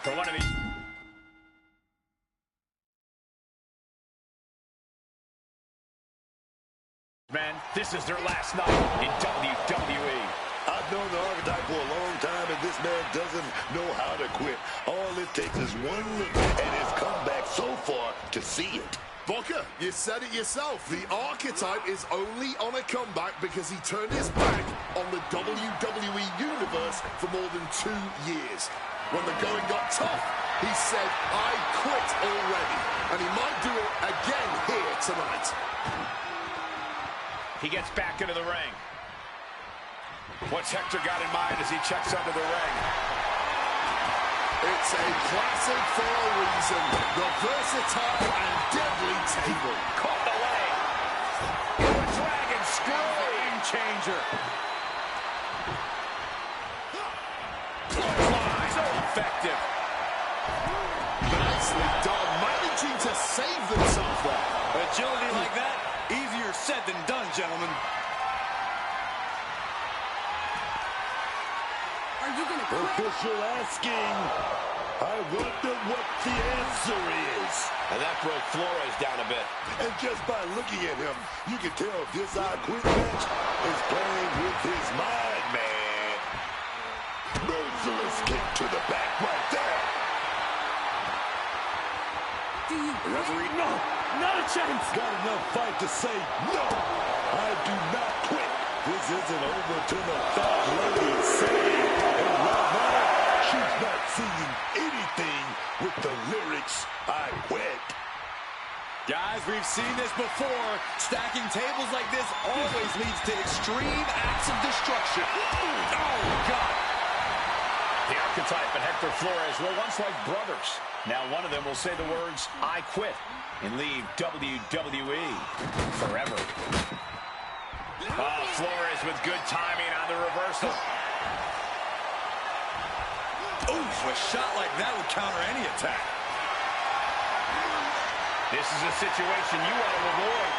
For one of these... Men, this is their last night in WWE. I've known the Archetype for a long time, and this man doesn't know how to quit. All it takes is one look at his comeback so far to see it. Booker, you said it yourself. The Archetype is only on a comeback because he turned his back on the WWE Universe for more than 2 years. When the going got tough, he said, I quit already. And he might do it again here tonight. He gets back into the ring. What's Hector got in mind as he checks under the ring? It's a classic for a reason. The versatile and deadly table. Caught away. The dragon screw. Game changer. Fly. So effective. Nicely done. Managing to save themselves there. Agility like that, easier said than done, gentlemen. Are you gonna quit? Official asking. I wonder what the answer is. And that broke Flores down a bit. And just by looking at him, you can tell this I Quit match is playing with his mind, man. Merciless kick to the back right there. Do you The referee, no, not a chance. Got enough fight to say, no, I do not quit. This isn't over till the thought lady is saying. And right now, she's not seeing anything with the lyrics, I quit. Guys, we've seen this before. Stacking tables like this always leads to extreme acts of destruction. Oh, God. The Archetype and Hector Flores were once like brothers. Now one of them will say the words, I quit, and leave WWE forever. Oh, Flores with good timing on the reversal. Oof, a shot like that would counter any attack. This is a situation you want to avoid.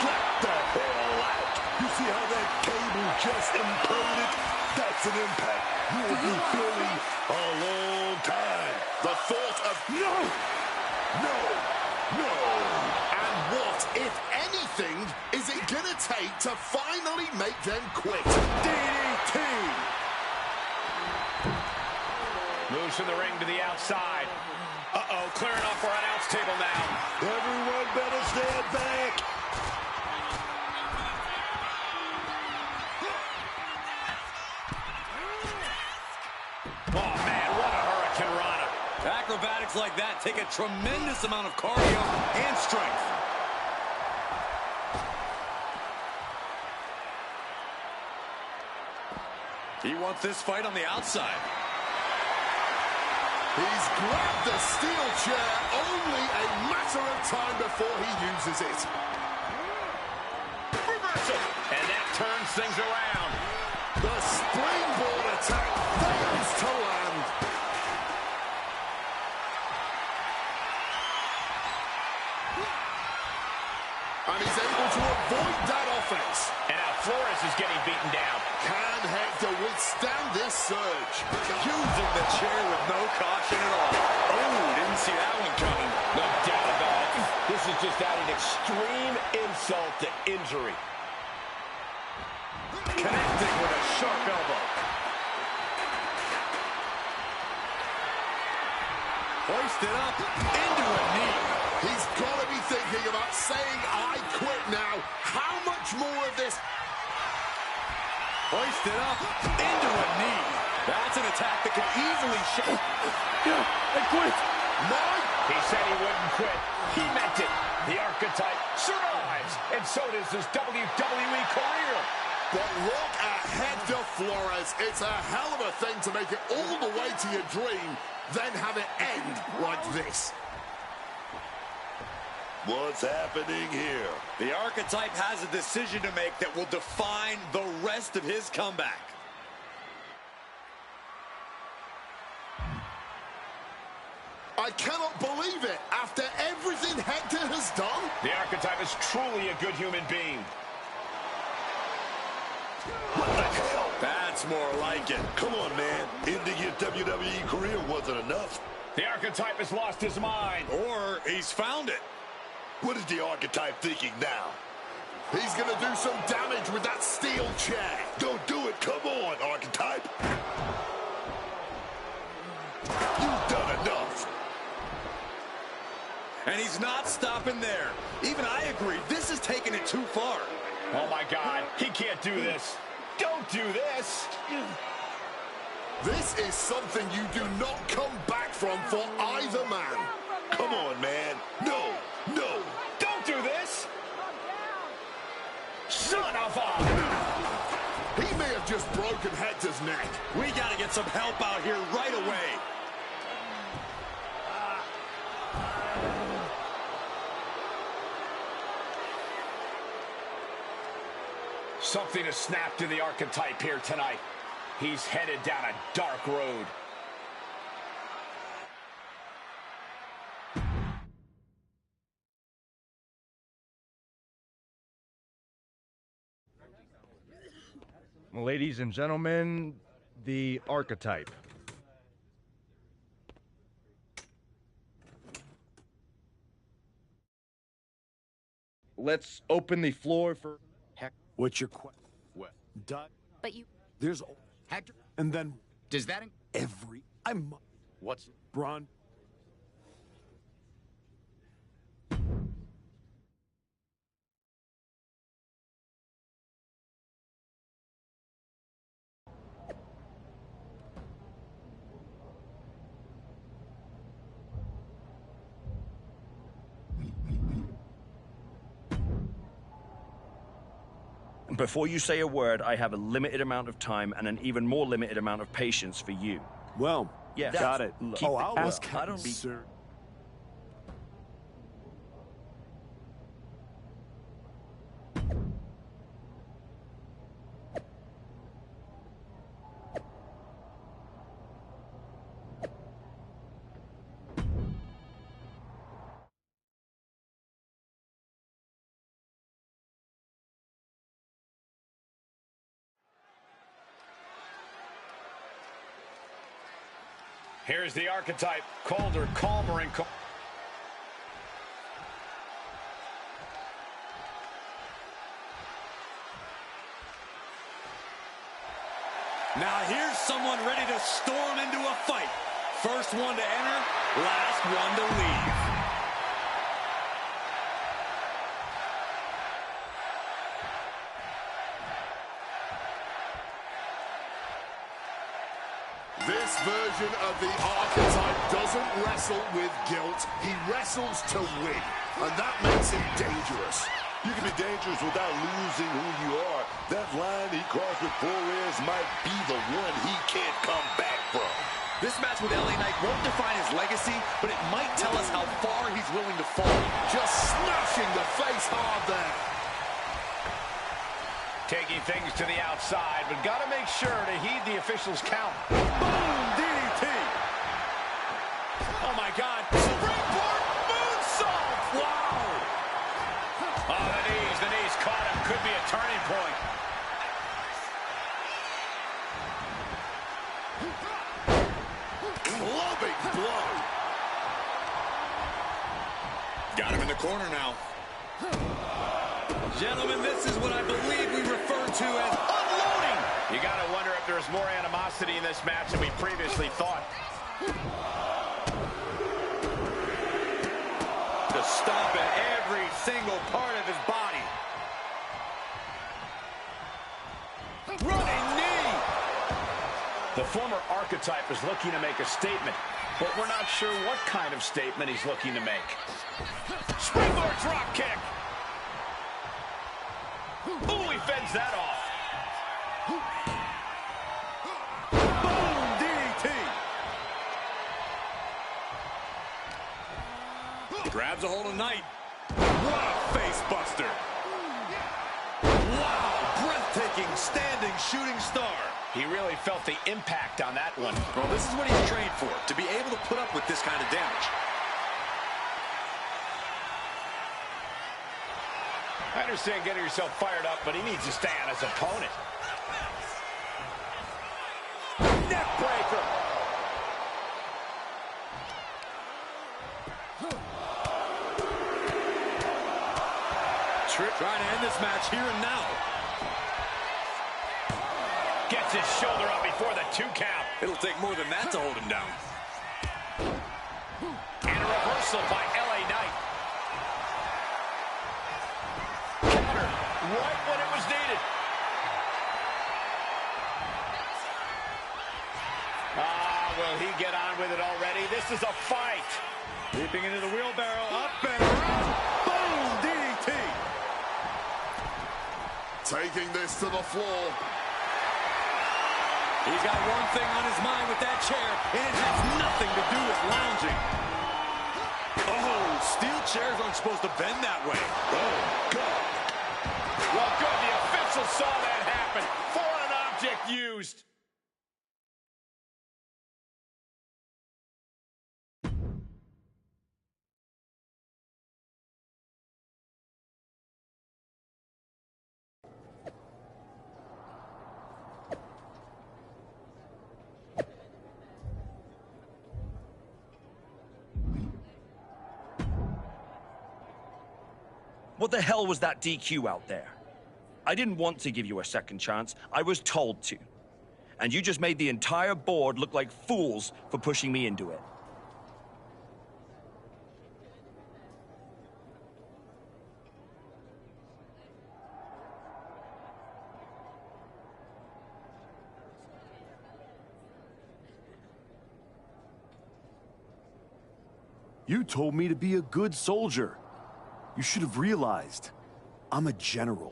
Slap the hell out. You see how that cable just imploded? That's an impact you will be feeling a long time. The thought of no. And what, if anything, is it gonna take to finally make them quit? DDT. Moves from the ring to the outside. Uh-oh, clearing off our announce table now. Everyone better stand back. Oh, man, what a Hurricane Rana. Acrobatics like that take a tremendous amount of cardio and strength. He wants this fight on the outside. He's grabbed the steel chair, only a matter of time before he uses it. Reversal. And that turns things around. The springboard attack fails to land. And he's able to avoid that offense. And now Flores is getting beaten down. Can Hector withstand this surge? Using the chair with no caution at all. Oh, didn't see that one coming. No doubt about it. This is just adding extreme insult to injury. Connecting with a sharp elbow. Hoisted up into a knee. He's got to be thinking about saying, I quit now. How much more of this? Hoisted up into a knee. That's an attack that could easily show. Yeah, I quit. Mike! He said he wouldn't quit. He meant it. The Archetype survives, and so does his WWE career. But look at Hector Flores. It's a hell of a thing to make it all the way to your dream, then have it end like this. What's happening here? The Archetype has a decision to make that will define the rest of his comeback. I cannot believe it. After everything Hector has done. The Archetype is truly a good human being. What the hell? That's more like it. Come on, man. Ending your WWE career wasn't enough. The Archetype has lost his mind. Or he's found it. What is the Archetype thinking now? He's going to do some damage with that steel chair. Don't do it. Come on, Archetype. You've done enough. And he's not stopping there. Even I agree. This is taking it too far. Oh, my God. He can't do this. Don't do this. This is something you do not come back from for either man. Come on, man. No. Don't do this. Son of a... He may have just broken Hector's neck. We got to get some help out here right away. Something has snapped in the Archetype here tonight. He's headed down a dark road. Ladies and gentlemen, the Archetype. Let's open the floor for... What's your question? What? But you... There's... Hector? And then... Does that... I'm... What's... Braun... Before you say a word, I have a limited amount of time and an even more limited amount of patience for you. Well, yes. got it. Oh, I'll ask I don't him, sir. Here's the archetype. Colder, calmer, and Now here's someone ready to storm into a fight. First one to enter, last one to leave. This version of the archetype doesn't wrestle with guilt. He wrestles to win, and that makes him dangerous. You can be dangerous without losing who you are. That line he crossed with Flores might be the one he can't come back from. This match with LA Knight won't define his legacy, but it might tell us how far he's willing to fall. Just smashing the face hard there. taking things to the outside, but got to make sure to heed the officials' count. Boom! DDT! Oh, my God. Springboard moonsault! Wow! Oh, the knees caught him. Could be a turning point. Clubbing blow. Got him in the corner now. Gentlemen, this is what I believe we refer to as unloading. You got to wonder if there's more animosity in this match than we previously thought. To stomp at every single part of his body. Running knee. The former archetype is looking to make a statement, but we're not sure what kind of statement he's looking to make. Springboard drop kick. Ooh, he fends that off. Boom, DDT. Grabs a hold of Knight. What a face buster. Wow, breathtaking standing shooting star. He really felt the impact on that one. Well, this is what he's trained for, to be able to put up with this kind of damage. I understand getting yourself fired up, but he needs to stay on his opponent. Neck breaker. Trying to end this match here and now. Gets his shoulder up before the 2 count. It'll take more than that to hold him down. And a reversal by LA Knight. Counter right when it was needed. Will he get on with it already? This is a fight. Leaping into the wheelbarrow, up and around. Boom, DDT. Taking this to the floor. He's got one thing on his mind with that chair, and it has nothing to do with lounging. Oh, steel chairs aren't supposed to bend that way. Oh, God. Well, good. The official saw that happen. Foreign object used. What the hell was that DQ out there? I didn't want to give you a second chance. I was told to. And you just made the entire board look like fools for pushing me into it. You told me to be a good soldier. You should have realized I'm a general.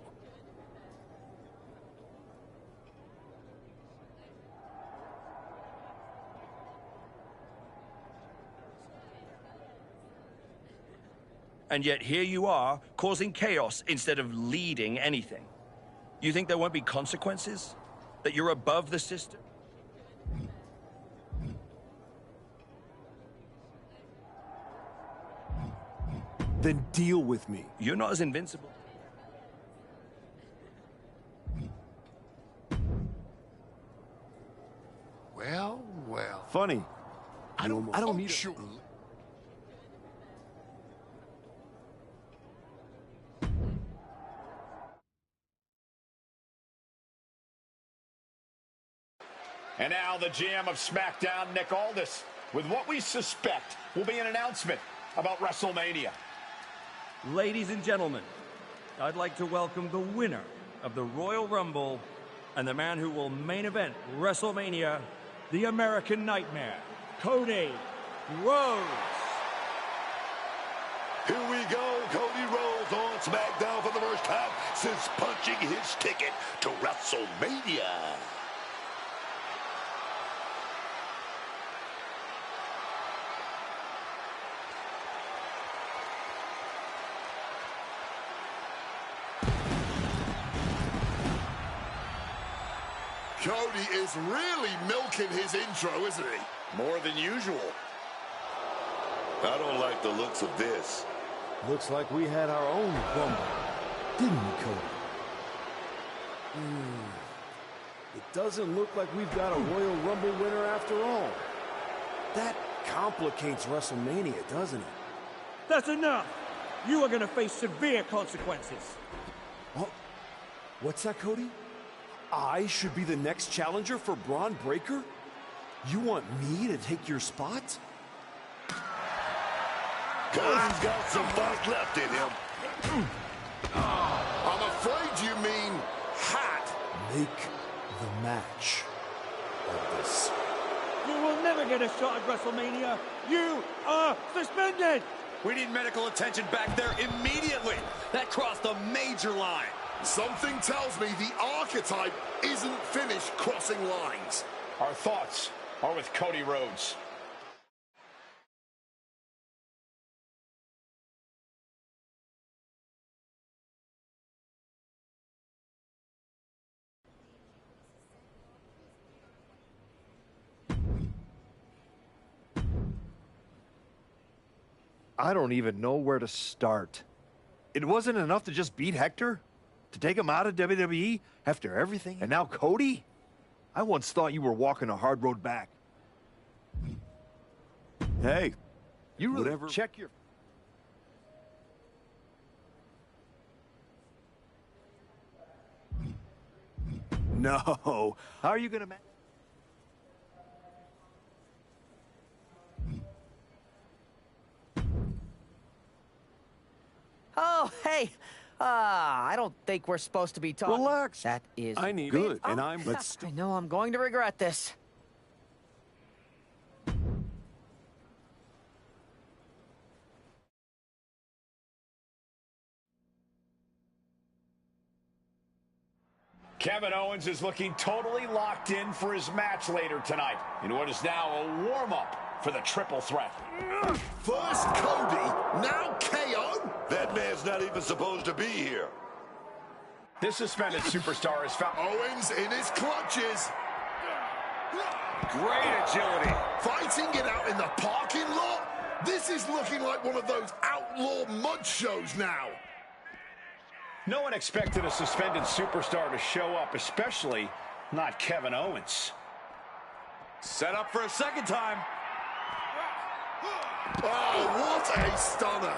And yet here you are, causing chaos instead of leading anything. You think there won't be consequences? That you're above the system? Then deal with me. You're not as invincible. Well, well. Funny. I don't need sure. And now the GM of SmackDown, Nick Aldis, with what we suspect will be an announcement about WrestleMania. Ladies and gentlemen, I'd like to welcome the winner of the Royal Rumble and the man who will main event WrestleMania, the American Nightmare, Cody Rhodes. Here we go, Cody Rhodes on SmackDown for the first time since punching his ticket to WrestleMania. Cody is really milking his intro, isn't he? More than usual. I don't like the looks of this. Looks like we had our own Rumble, didn't we, Cody? It doesn't look like we've got a Royal Rumble winner after all. That complicates WrestleMania, doesn't it? That's enough! You are going to face severe consequences. Oh, what's that, Cody? I should be the next challenger for Braun Breaker? You want me to take your spot? Cody's got some fight left in him. I'm afraid you mean had. Make the match of this. You will never get a shot at WrestleMania. You are suspended! We need medical attention back there immediately. That crossed a major line. Something tells me the archetype isn't finished crossing lines. Our thoughts are with Cody Rhodes. I don't even know where to start. It wasn't enough to just beat Hector? To take him out of WWE after everything? And now Cody? I once thought you were walking a hard road back. Hey, you really check your... No. How are you going to... Oh, hey. I don't think we're supposed to be talking. Relax. That is I need good, and I'm... I know I'm going to regret this. Kevin Owens is looking totally locked in for his match later tonight in what is now a warm-up for the triple threat. First Cody, now KO? That man's not even supposed to be here. This suspended superstar is found. Owens in his clutches. Great agility. Fighting it out in the parking lot? This is looking like one of those outlaw mud shows now. No one expected a suspended superstar to show up, especially not Kevin Owens. Set up for a second time. Oh, what a stunner.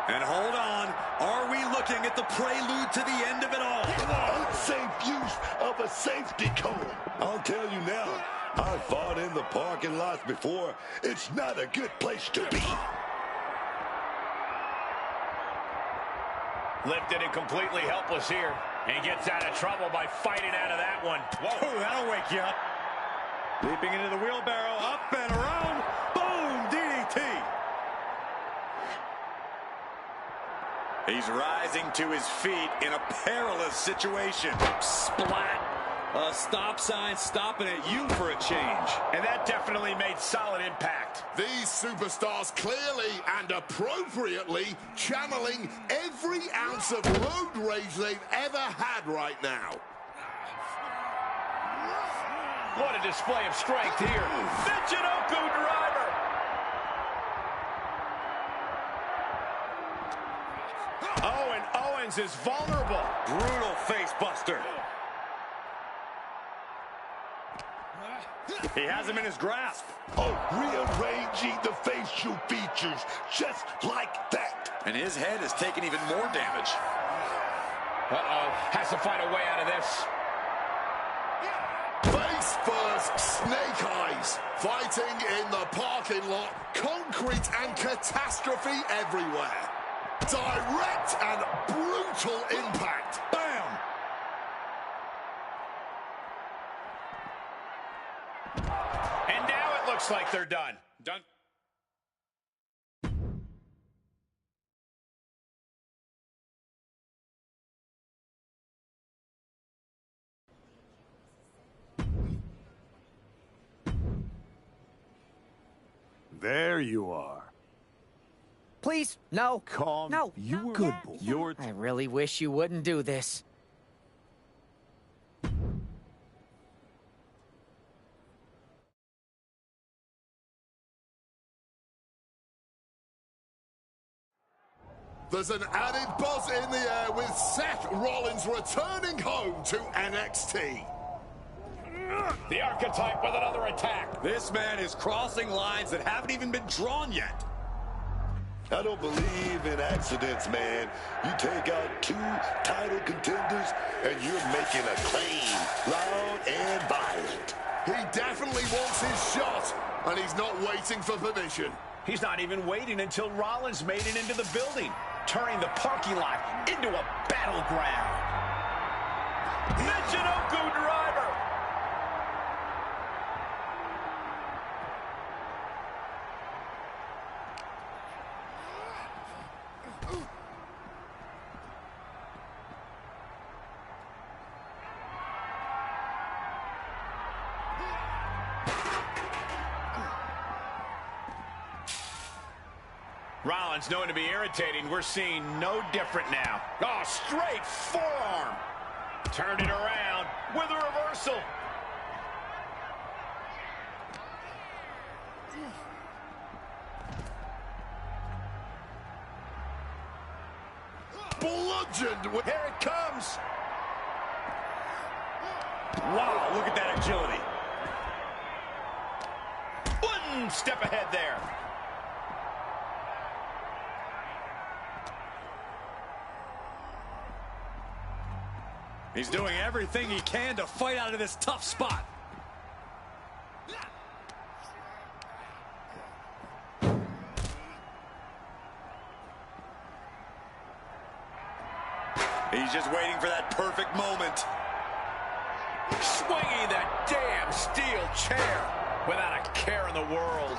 And hold on, are we looking at the prelude to the end of it all? Unsafe use of a safety cone. I'll tell you now, I've fought in the parking lots before. It's not a good place to be. Lifted and completely helpless here. And gets out of trouble by fighting out of that one. Whoa, that'll wake you up. Leaping into the wheelbarrow, up and around. Boom, DDT. He's rising to his feet in a perilous situation. Splat. A stop sign stopping at you for a change. And that definitely made solid impact. These superstars clearly and appropriately channeling every ounce of road rage they've ever had right now. What a display of strength here. Michinoku driver. Oh, and Owens is vulnerable. Brutal face buster. He has him in his grasp. Oh, rearranging the facial features just like that. And his head has taken even more damage. Has to find a way out of this. Face first, snake eyes. Fighting in the parking lot. Concrete and catastrophe everywhere. Direct and brutal impact. Bam! And now it looks like they're done. Done. There you are. Please, no. Calm. No. You were good boy. You're... I really wish you wouldn't do this. There's an added buzz in the air with Seth Rollins returning home to NXT. The Archetype with another attack. This man is crossing lines that haven't even been drawn yet. I don't believe in accidents, man. You take out 2 title contenders, and you're making a claim, loud and violent. He definitely wants his shot, and he's not waiting for permission. He's not even waiting until Rollins made it into the building, turning the parking lot into a battleground. Michinoku driver. Rollins known to be irritating. We're seeing no different now. Oh, straight forearm. Turned it around with a reversal. Bludgeoned with... Here it comes. Wow, look at that agility. One step ahead there. He's doing everything he can to fight out of this tough spot. He's just waiting for that perfect moment. Swinging that damn steel chair without a care in the world.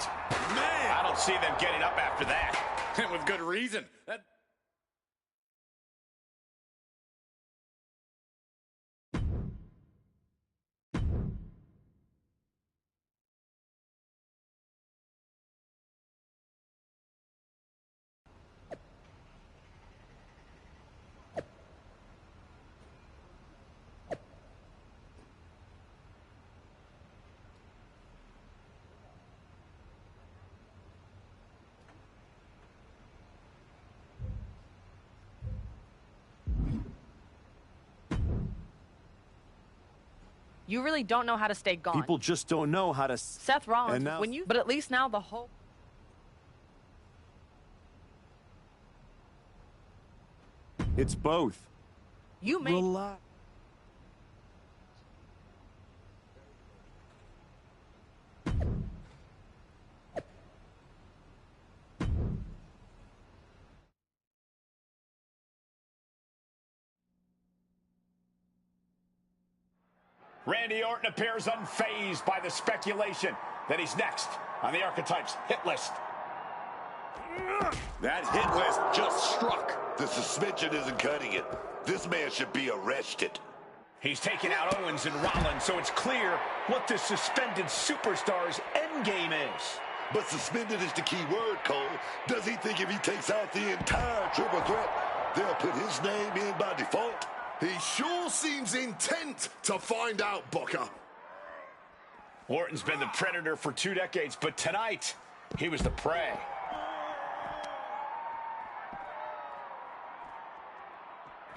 Man! I don't see them getting up after that. And with good reason. You really don't know how to stay gone. People just don't know how to... Seth Rollins, and now... when you... But at least now the whole... It's both. You made... Relax. Randy Orton appears unfazed by the speculation that he's next on the Archetype's hit list. That hit list just struck. The suspension isn't cutting it. This man should be arrested. He's taking out Owens and Rollins, so it's clear what this suspended superstar's endgame is. But suspended is the key word, Cole. Does he think if he takes out the entire triple threat, they'll put his name in by default? He sure seems intent to find out, Booker. Orton's been the predator for 2 decades, but tonight, he was the prey.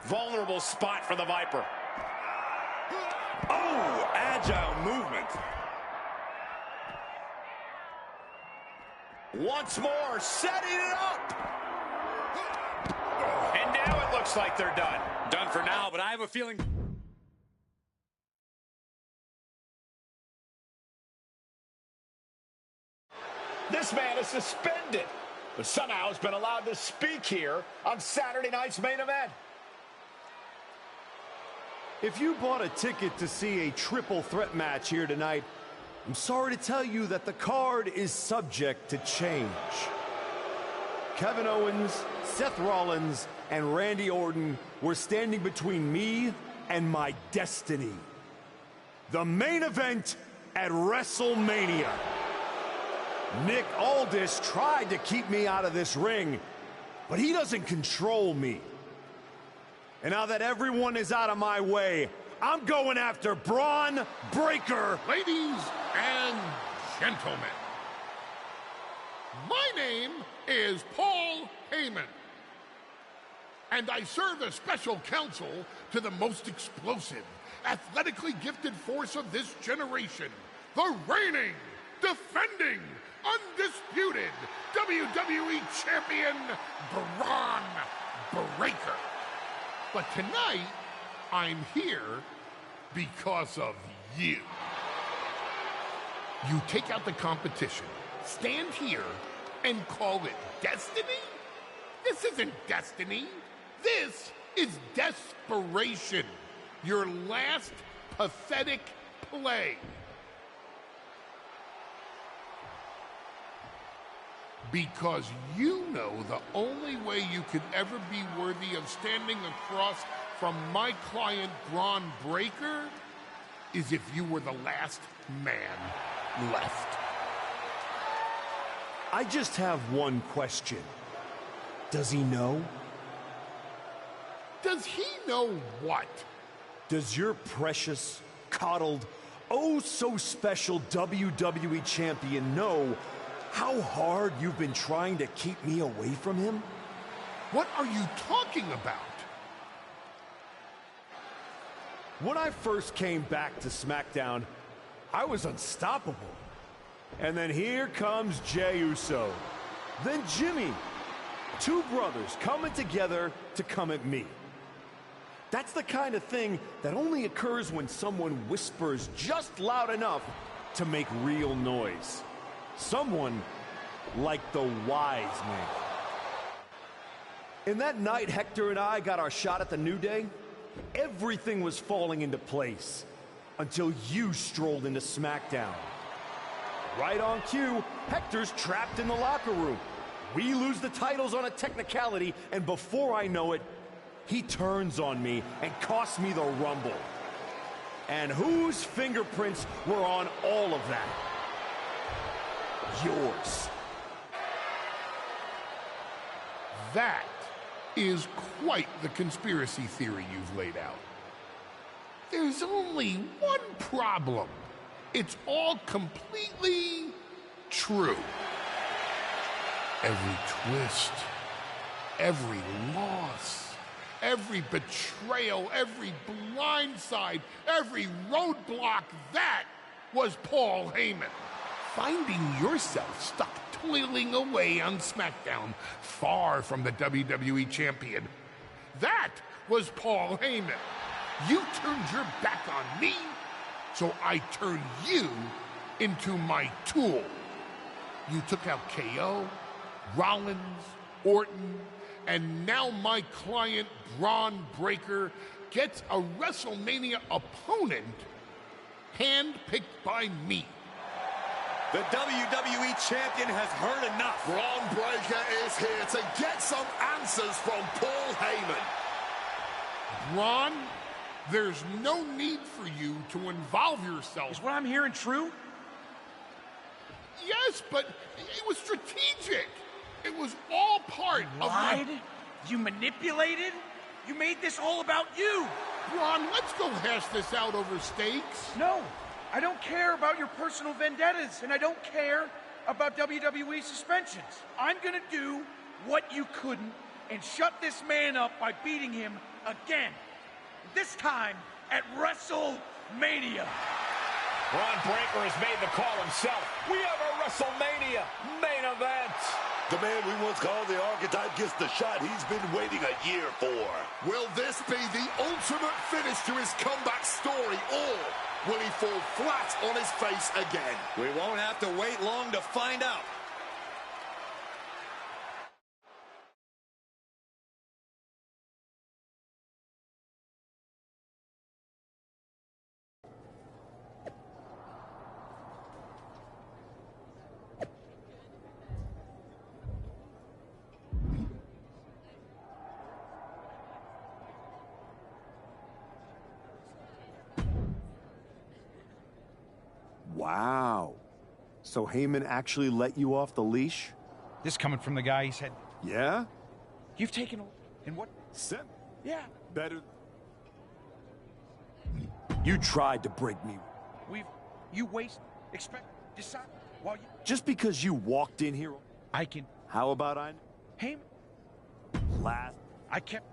Vulnerable spot for the Viper. Oh, agile movement. Once more, setting it up. And now it looks like they're done. Done for now, but I have a feeling... This man is suspended, but somehow has been allowed to speak here on Saturday night's main event. If you bought a ticket to see a triple threat match here tonight, I'm sorry to tell you that the card is subject to change. Kevin Owens, Seth Rollins, and Randy Orton were standing between me and my destiny. The main event at WrestleMania. Nick Aldis tried to keep me out of this ring, but he doesn't control me. And now that everyone is out of my way, I'm going after Braun Breaker. Ladies and gentlemen, my name is Paul Heyman, and I serve as special counsel to the most explosive, athletically gifted force of this generation, the reigning, defending, undisputed WWE Champion, Braun Breaker. But tonight, I'm here because of you. You take out the competition, stand here, and call it destiny? This isn't destiny. This is desperation. Your last pathetic play. Because you know the only way you could ever be worthy of standing across from my client, Braun Breaker, is if you were the last man left. I just have one question. Does he know? Does he know what? Does your precious, coddled, oh so special WWE champion know how hard you've been trying to keep me away from him? What are you talking about? When I first came back to SmackDown, I was unstoppable. And then here comes Jey Uso. Then Jimmy. Two brothers coming together to come at me. That's the kind of thing that only occurs when someone whispers just loud enough to make real noise. Someone like the wise man. And that night Hector and I got our shot at the New Day, everything was falling into place until you strolled into SmackDown. Right on cue, Hector's trapped in the locker room. We lose the titles on a technicality, and before I know it, he turns on me and costs me the Rumble. And whose fingerprints were on all of that? Yours. That is quite the conspiracy theory you've laid out. There's only one problem. It's all completely true. Every twist, every loss, every betrayal, every blindside, every roadblock, that was Paul Heyman. Finding yourself stuck toiling away on SmackDown, far from the WWE Champion, that was Paul Heyman. You turned your back on me, so I turned you into my tool. You took out KO, Rollins, Orton, and now my client, Braun Breaker, gets a WrestleMania opponent handpicked by me. The WWE Champion has heard enough. Braun Breaker is here to get some answers from Paul Heyman. Braun, there's no need for you to involve yourself. Is what I'm hearing true? Yes, but it was strategic. It was all part of Lied? You manipulated? You made this all about you. Braun, let's go hash this out over steaks. No, I don't care about your personal vendettas, and I don't care about WWE suspensions. I'm gonna do what you couldn't and shut this man up by beating him again. This time at WrestleMania. Ron Breaker has made the call himself. We have a WrestleMania main event. The man we once called the archetype gets the shot he's been waiting a year for. Will this be the ultimate finish to his comeback story, or will he fall flat on his face again? We won't have to wait long to find out. Wow. So Heyman actually let you off the leash? This coming from the guy he said. Yeah? You've taken and what? Yeah. Better. You tried to break me. You expect, decide, while you... Just because you walked in here... I can... How about I... Heyman. Last... I kept...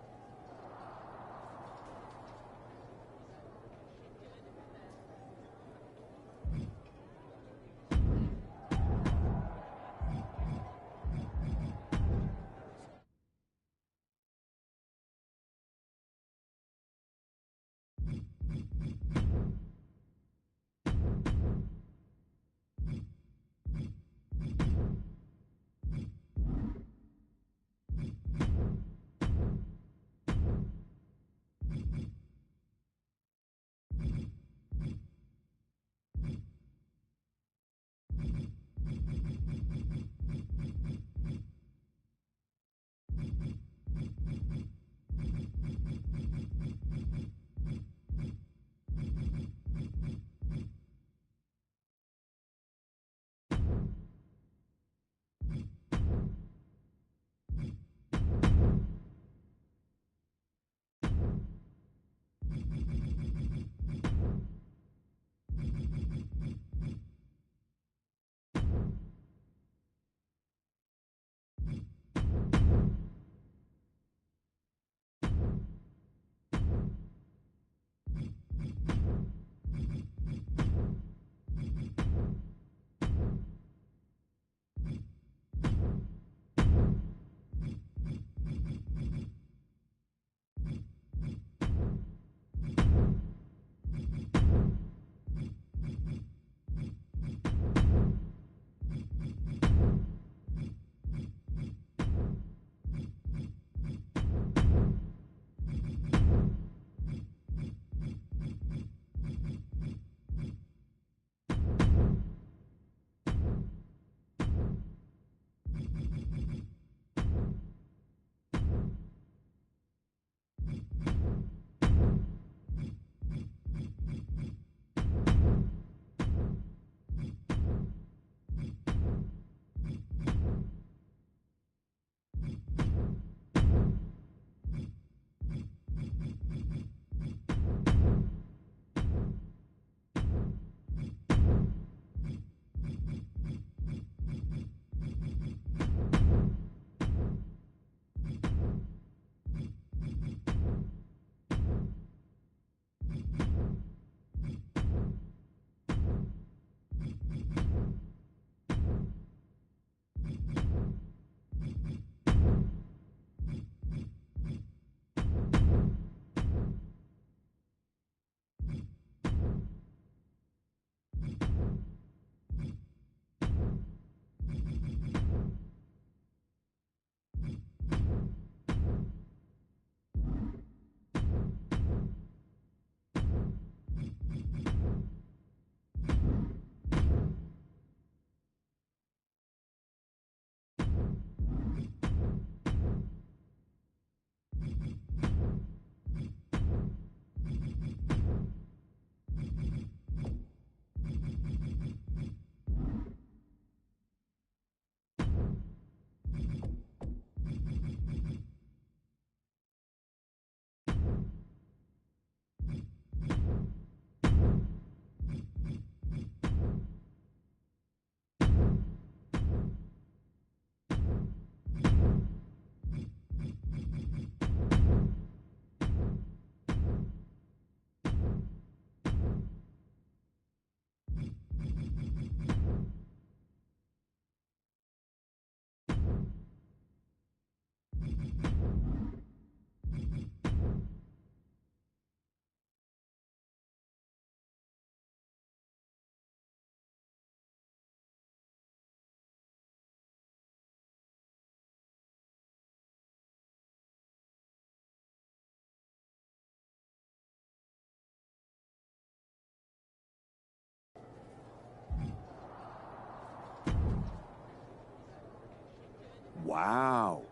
Wow.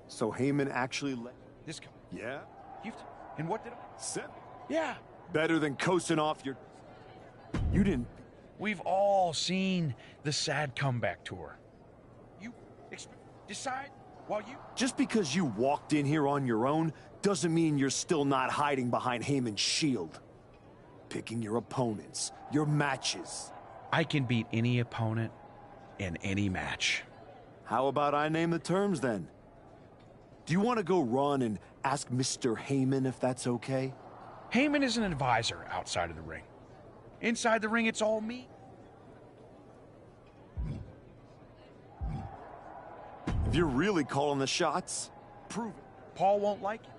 So Heyman actually let... This Yeah? And what did I... Yeah. Better than coasting off your... You didn't... We've all seen the sad comeback tour. You decide while you... Just because you walked in here on your own doesn't mean you're still not hiding behind Heyman's shield. Picking your opponents, your matches. I can beat any opponent in any match. How about I name the terms then? Do you want to go run and ask Mr. Heyman if that's okay? Heyman is an advisor outside of the ring. Inside the ring, it's all me. If you're really calling the shots, prove it. Paul won't like it.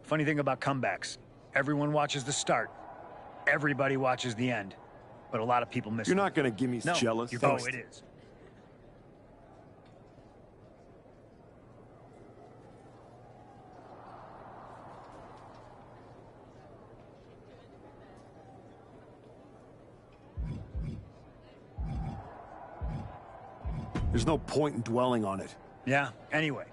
Funny thing about comebacks, everyone watches the start. Everybody watches the end. But a lot of people miss it. You're not going to give me jealous. Oh, it is. There's no point in dwelling on it. Yeah, anyway.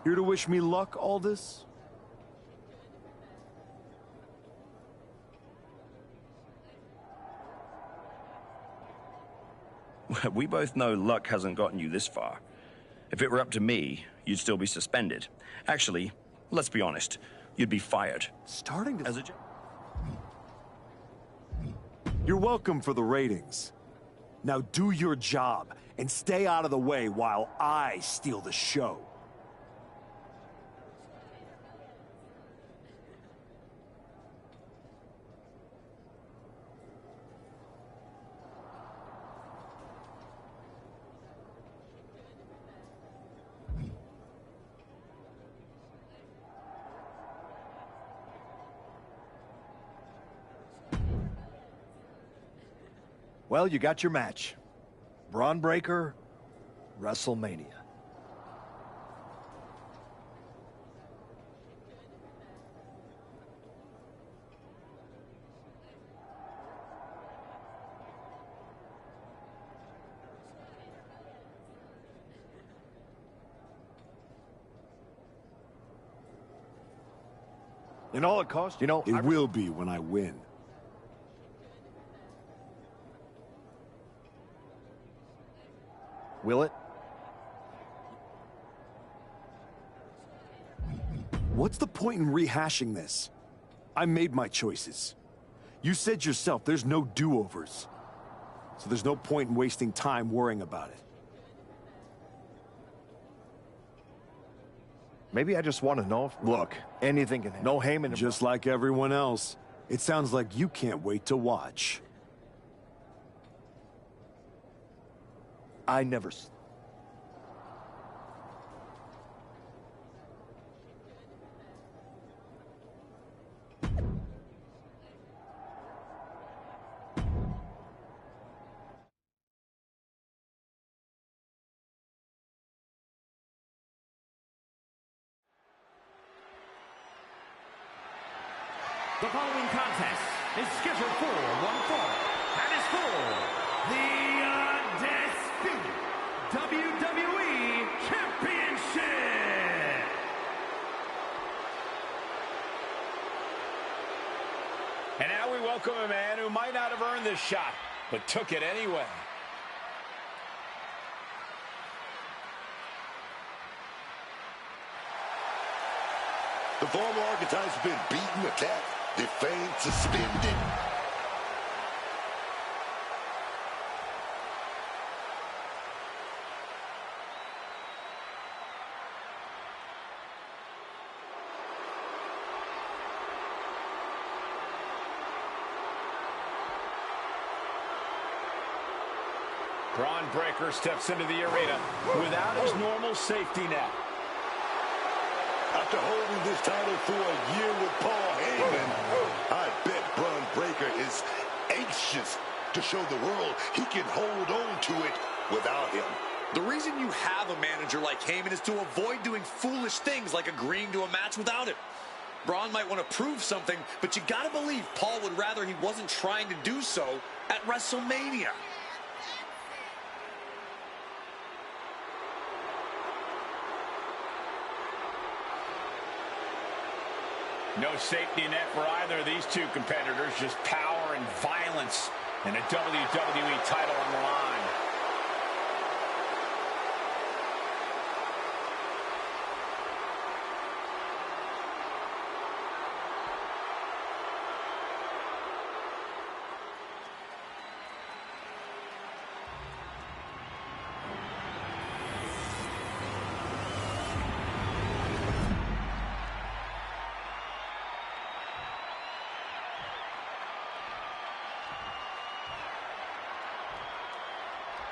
Here to wish me luck, Aldous? We both know luck hasn't gotten you this far. If it were up to me, you'd still be suspended. Actually, let's be honest, you'd be fired. Starting to... As a... You're welcome for the ratings. Now do your job and stay out of the way while I steal the show. Well, you got your match. Braun Breaker, WrestleMania. And all it costs, you know... It will be when I win. Will it? What's the point in rehashing this? I made my choices. You said yourself there's no do-overs. So there's no point in wasting time worrying about it. Maybe I just want to know if... Look, anything can happen. No Heyman... Just like everyone else, it sounds like you can't wait to watch. I never... The following contest is scheduled for one fall and is for the undisputed WWE Championship. And now we welcome a man who might not have earned this shot, but took it anyway. The former archetype's been beaten, attacked, defamed, suspended. Braun Breaker steps into the arena without his normal safety net. After holding this title for a year with Paul Heyman, I bet Braun Breaker is anxious to show the world he can hold on to it without him. The reason you have a manager like Heyman is to avoid doing foolish things like agreeing to a match without him. Braun might want to prove something, but you gotta believe Paul would rather he wasn't trying to do so at WrestleMania. No safety net for either of these two competitors, just power and violence, and a WWE title on the line.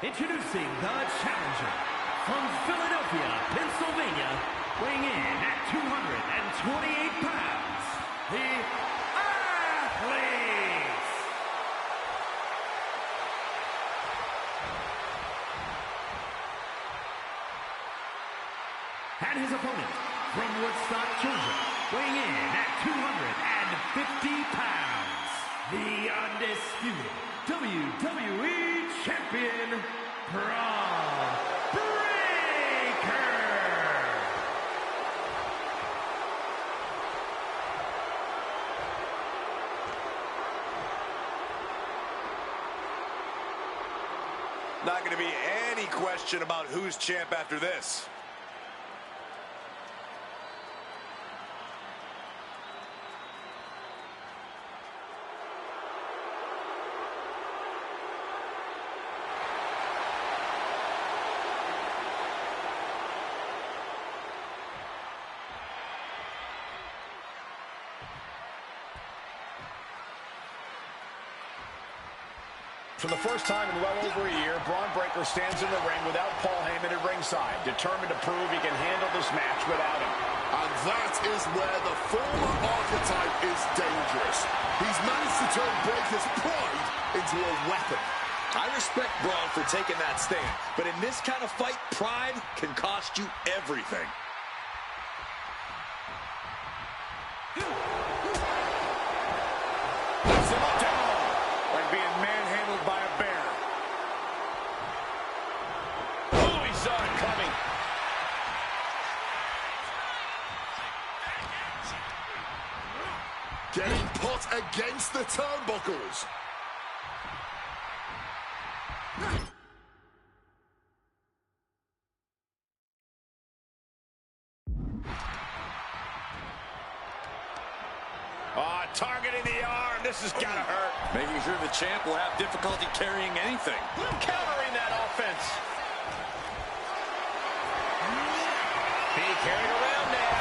Introducing the challenger from Philadelphia, Pennsylvania, weighing in at 228 pounds, the Athletes. And his opponent from Woodstock, Georgia, weighing in at 250 pounds, the undisputed WWE Champion, Braun Breaker. Not going to be any question about who's champ after this. For the first time in well over a year, Braun Breaker stands in the ring without Paul Heyman at ringside, determined to prove he can handle this match without him. And that is where the former archetype is dangerous. He's managed to turn Breaker's pride into a weapon. I respect Braun for taking that stand, but in this kind of fight, pride can cost you everything. Like being manhandled by a bear. Oh, he saw it coming. Getting put against the turnbuckles. Targeting the arm. This has got to hurt. Making sure the champ will have difficulty carrying anything. Countering that offense. Being carried around now.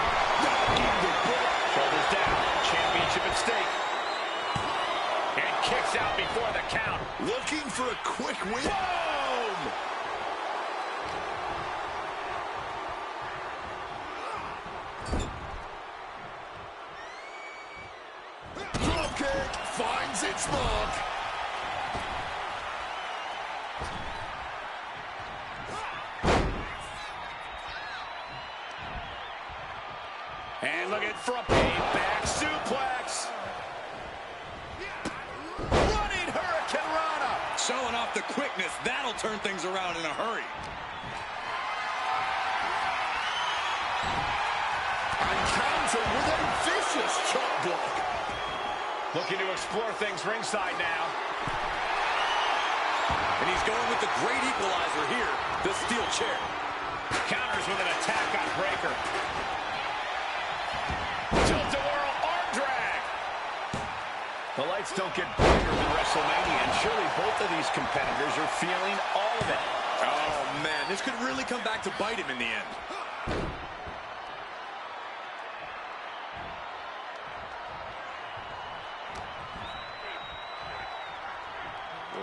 Shoulders down. Championship at stake. And kicks out before the count. Looking for a quick win. Boom! Finds its mark. And look at front back suplex. Running Hurricane Rana. Showing off the quickness. That'll turn things around in a hurry. And counter with a vicious chop block. Looking to explore things ringside now. And he's going with the great equalizer here, the steel chair. Counters with an attack on Breaker. Tilt-a-whirl arm drag. The lights don't get brighter than WrestleMania, and surely both of these competitors are feeling all of it. Oh, man, this could really come back to bite him in the end.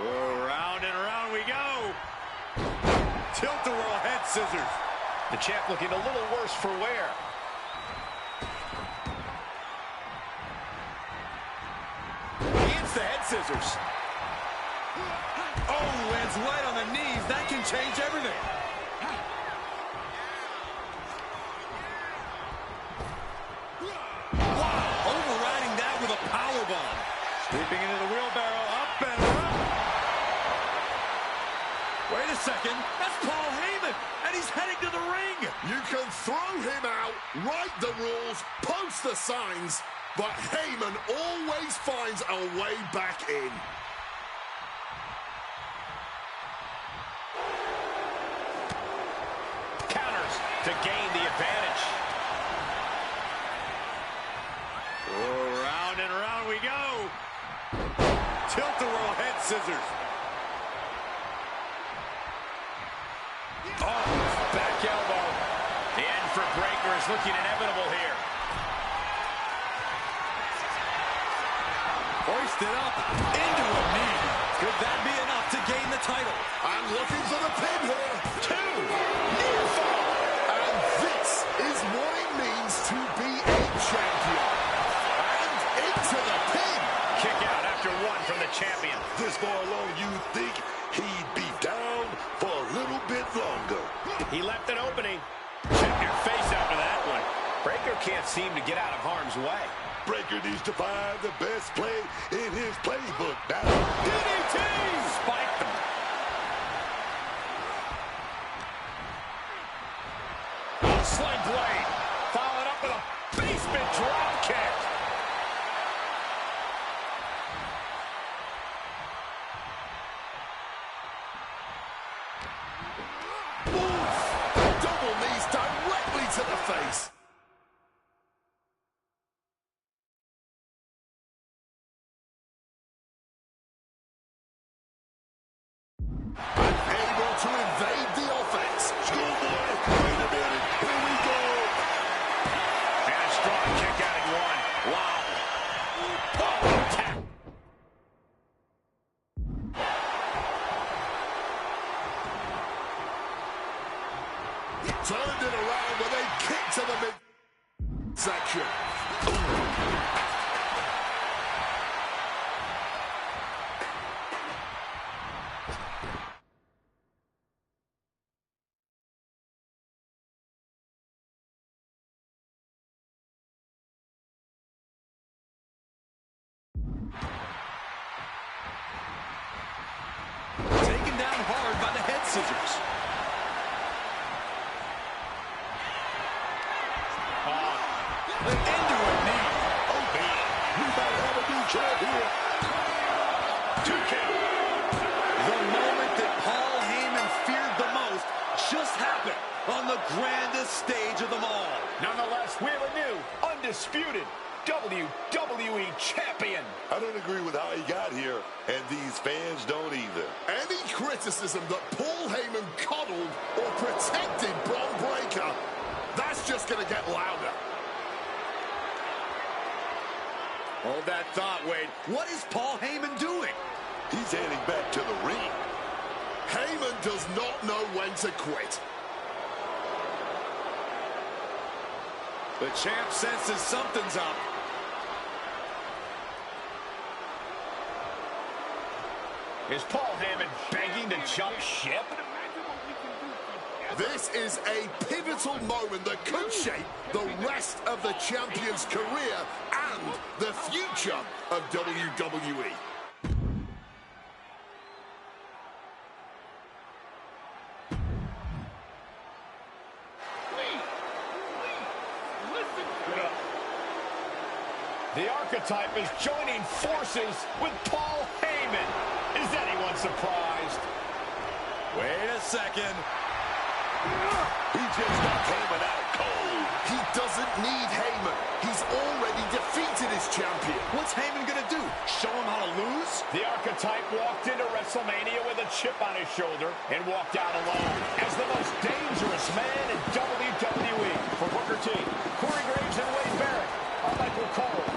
Round and round we go. Tilt-a-whirl head scissors. The champ looking a little worse for wear. Against the head scissors. Oh, lands right on the knees. That can change everything. Wow, overriding that with a powerbomb. Sweeping into the wheelbarrow, up and around. Wait a second, that's Paul Heyman, and he's heading to the ring. You can throw him out, write the rules, post the signs, but Heyman always finds a way back in. Counters to gain the advantage. Oh, round and round we go. Tilt-a-whirl head scissors. Oh, back elbow. The end for Breakker is looking inevitable here. Hoisted up into a knee. Could that be enough to gain the title? I'm looking for the pin here. 2. Near fall. And this is what it means to be a champion. And into the pin. Kick out after 1 from the champion. This far along, you'd think he'd be down for a little bit longer. He left an opening. Check your face after that one. Breakker can't seem to get out of harm's way. Breakker needs to find the best play in his playbook now. DDT! Spiked him. Sling blade. Followed up with a basement drop kick. Double knees directly to the face. Able to invade the offense. Schoolboy, wait a minute. Here we go. And a strong kick out at 1. Wow. Oh, tap. Turned it around with a kick to the midsection. Taken down hard by the head scissors. Into a knee. Oh, man. We might have a new champ here. 2 count. The moment that Paul Heyman feared the most just happened on the grandest stage of them all. Nonetheless, we have a new, undisputed WWE champion. I don't agree with how he got here, and these fans don't either. Any criticism that Paul Heyman coddled or protected Bron Breakker, that's just going to get louder. Hold that thought, Wade. What is Paul Heyman doing? He's heading back to the ring. Heyman does not know when to quit. The champ senses something's up. Is Paul Heyman begging to jump ship? This is a pivotal moment that could shape the rest of the champion's career and the future of WWE. The archetype is joining forces with Paul Heyman. Is anyone surprised? Wait a second. He just got Heyman out cold. He doesn't need Heyman. He's already defeated his champion. What's Heyman gonna do? Show him how to lose? The archetype walked into WrestleMania with a chip on his shoulder and walked out alone as the most dangerous man in WWE. For Booker T, Corey Graves, and Wade Barrett, I'm Michael Cole.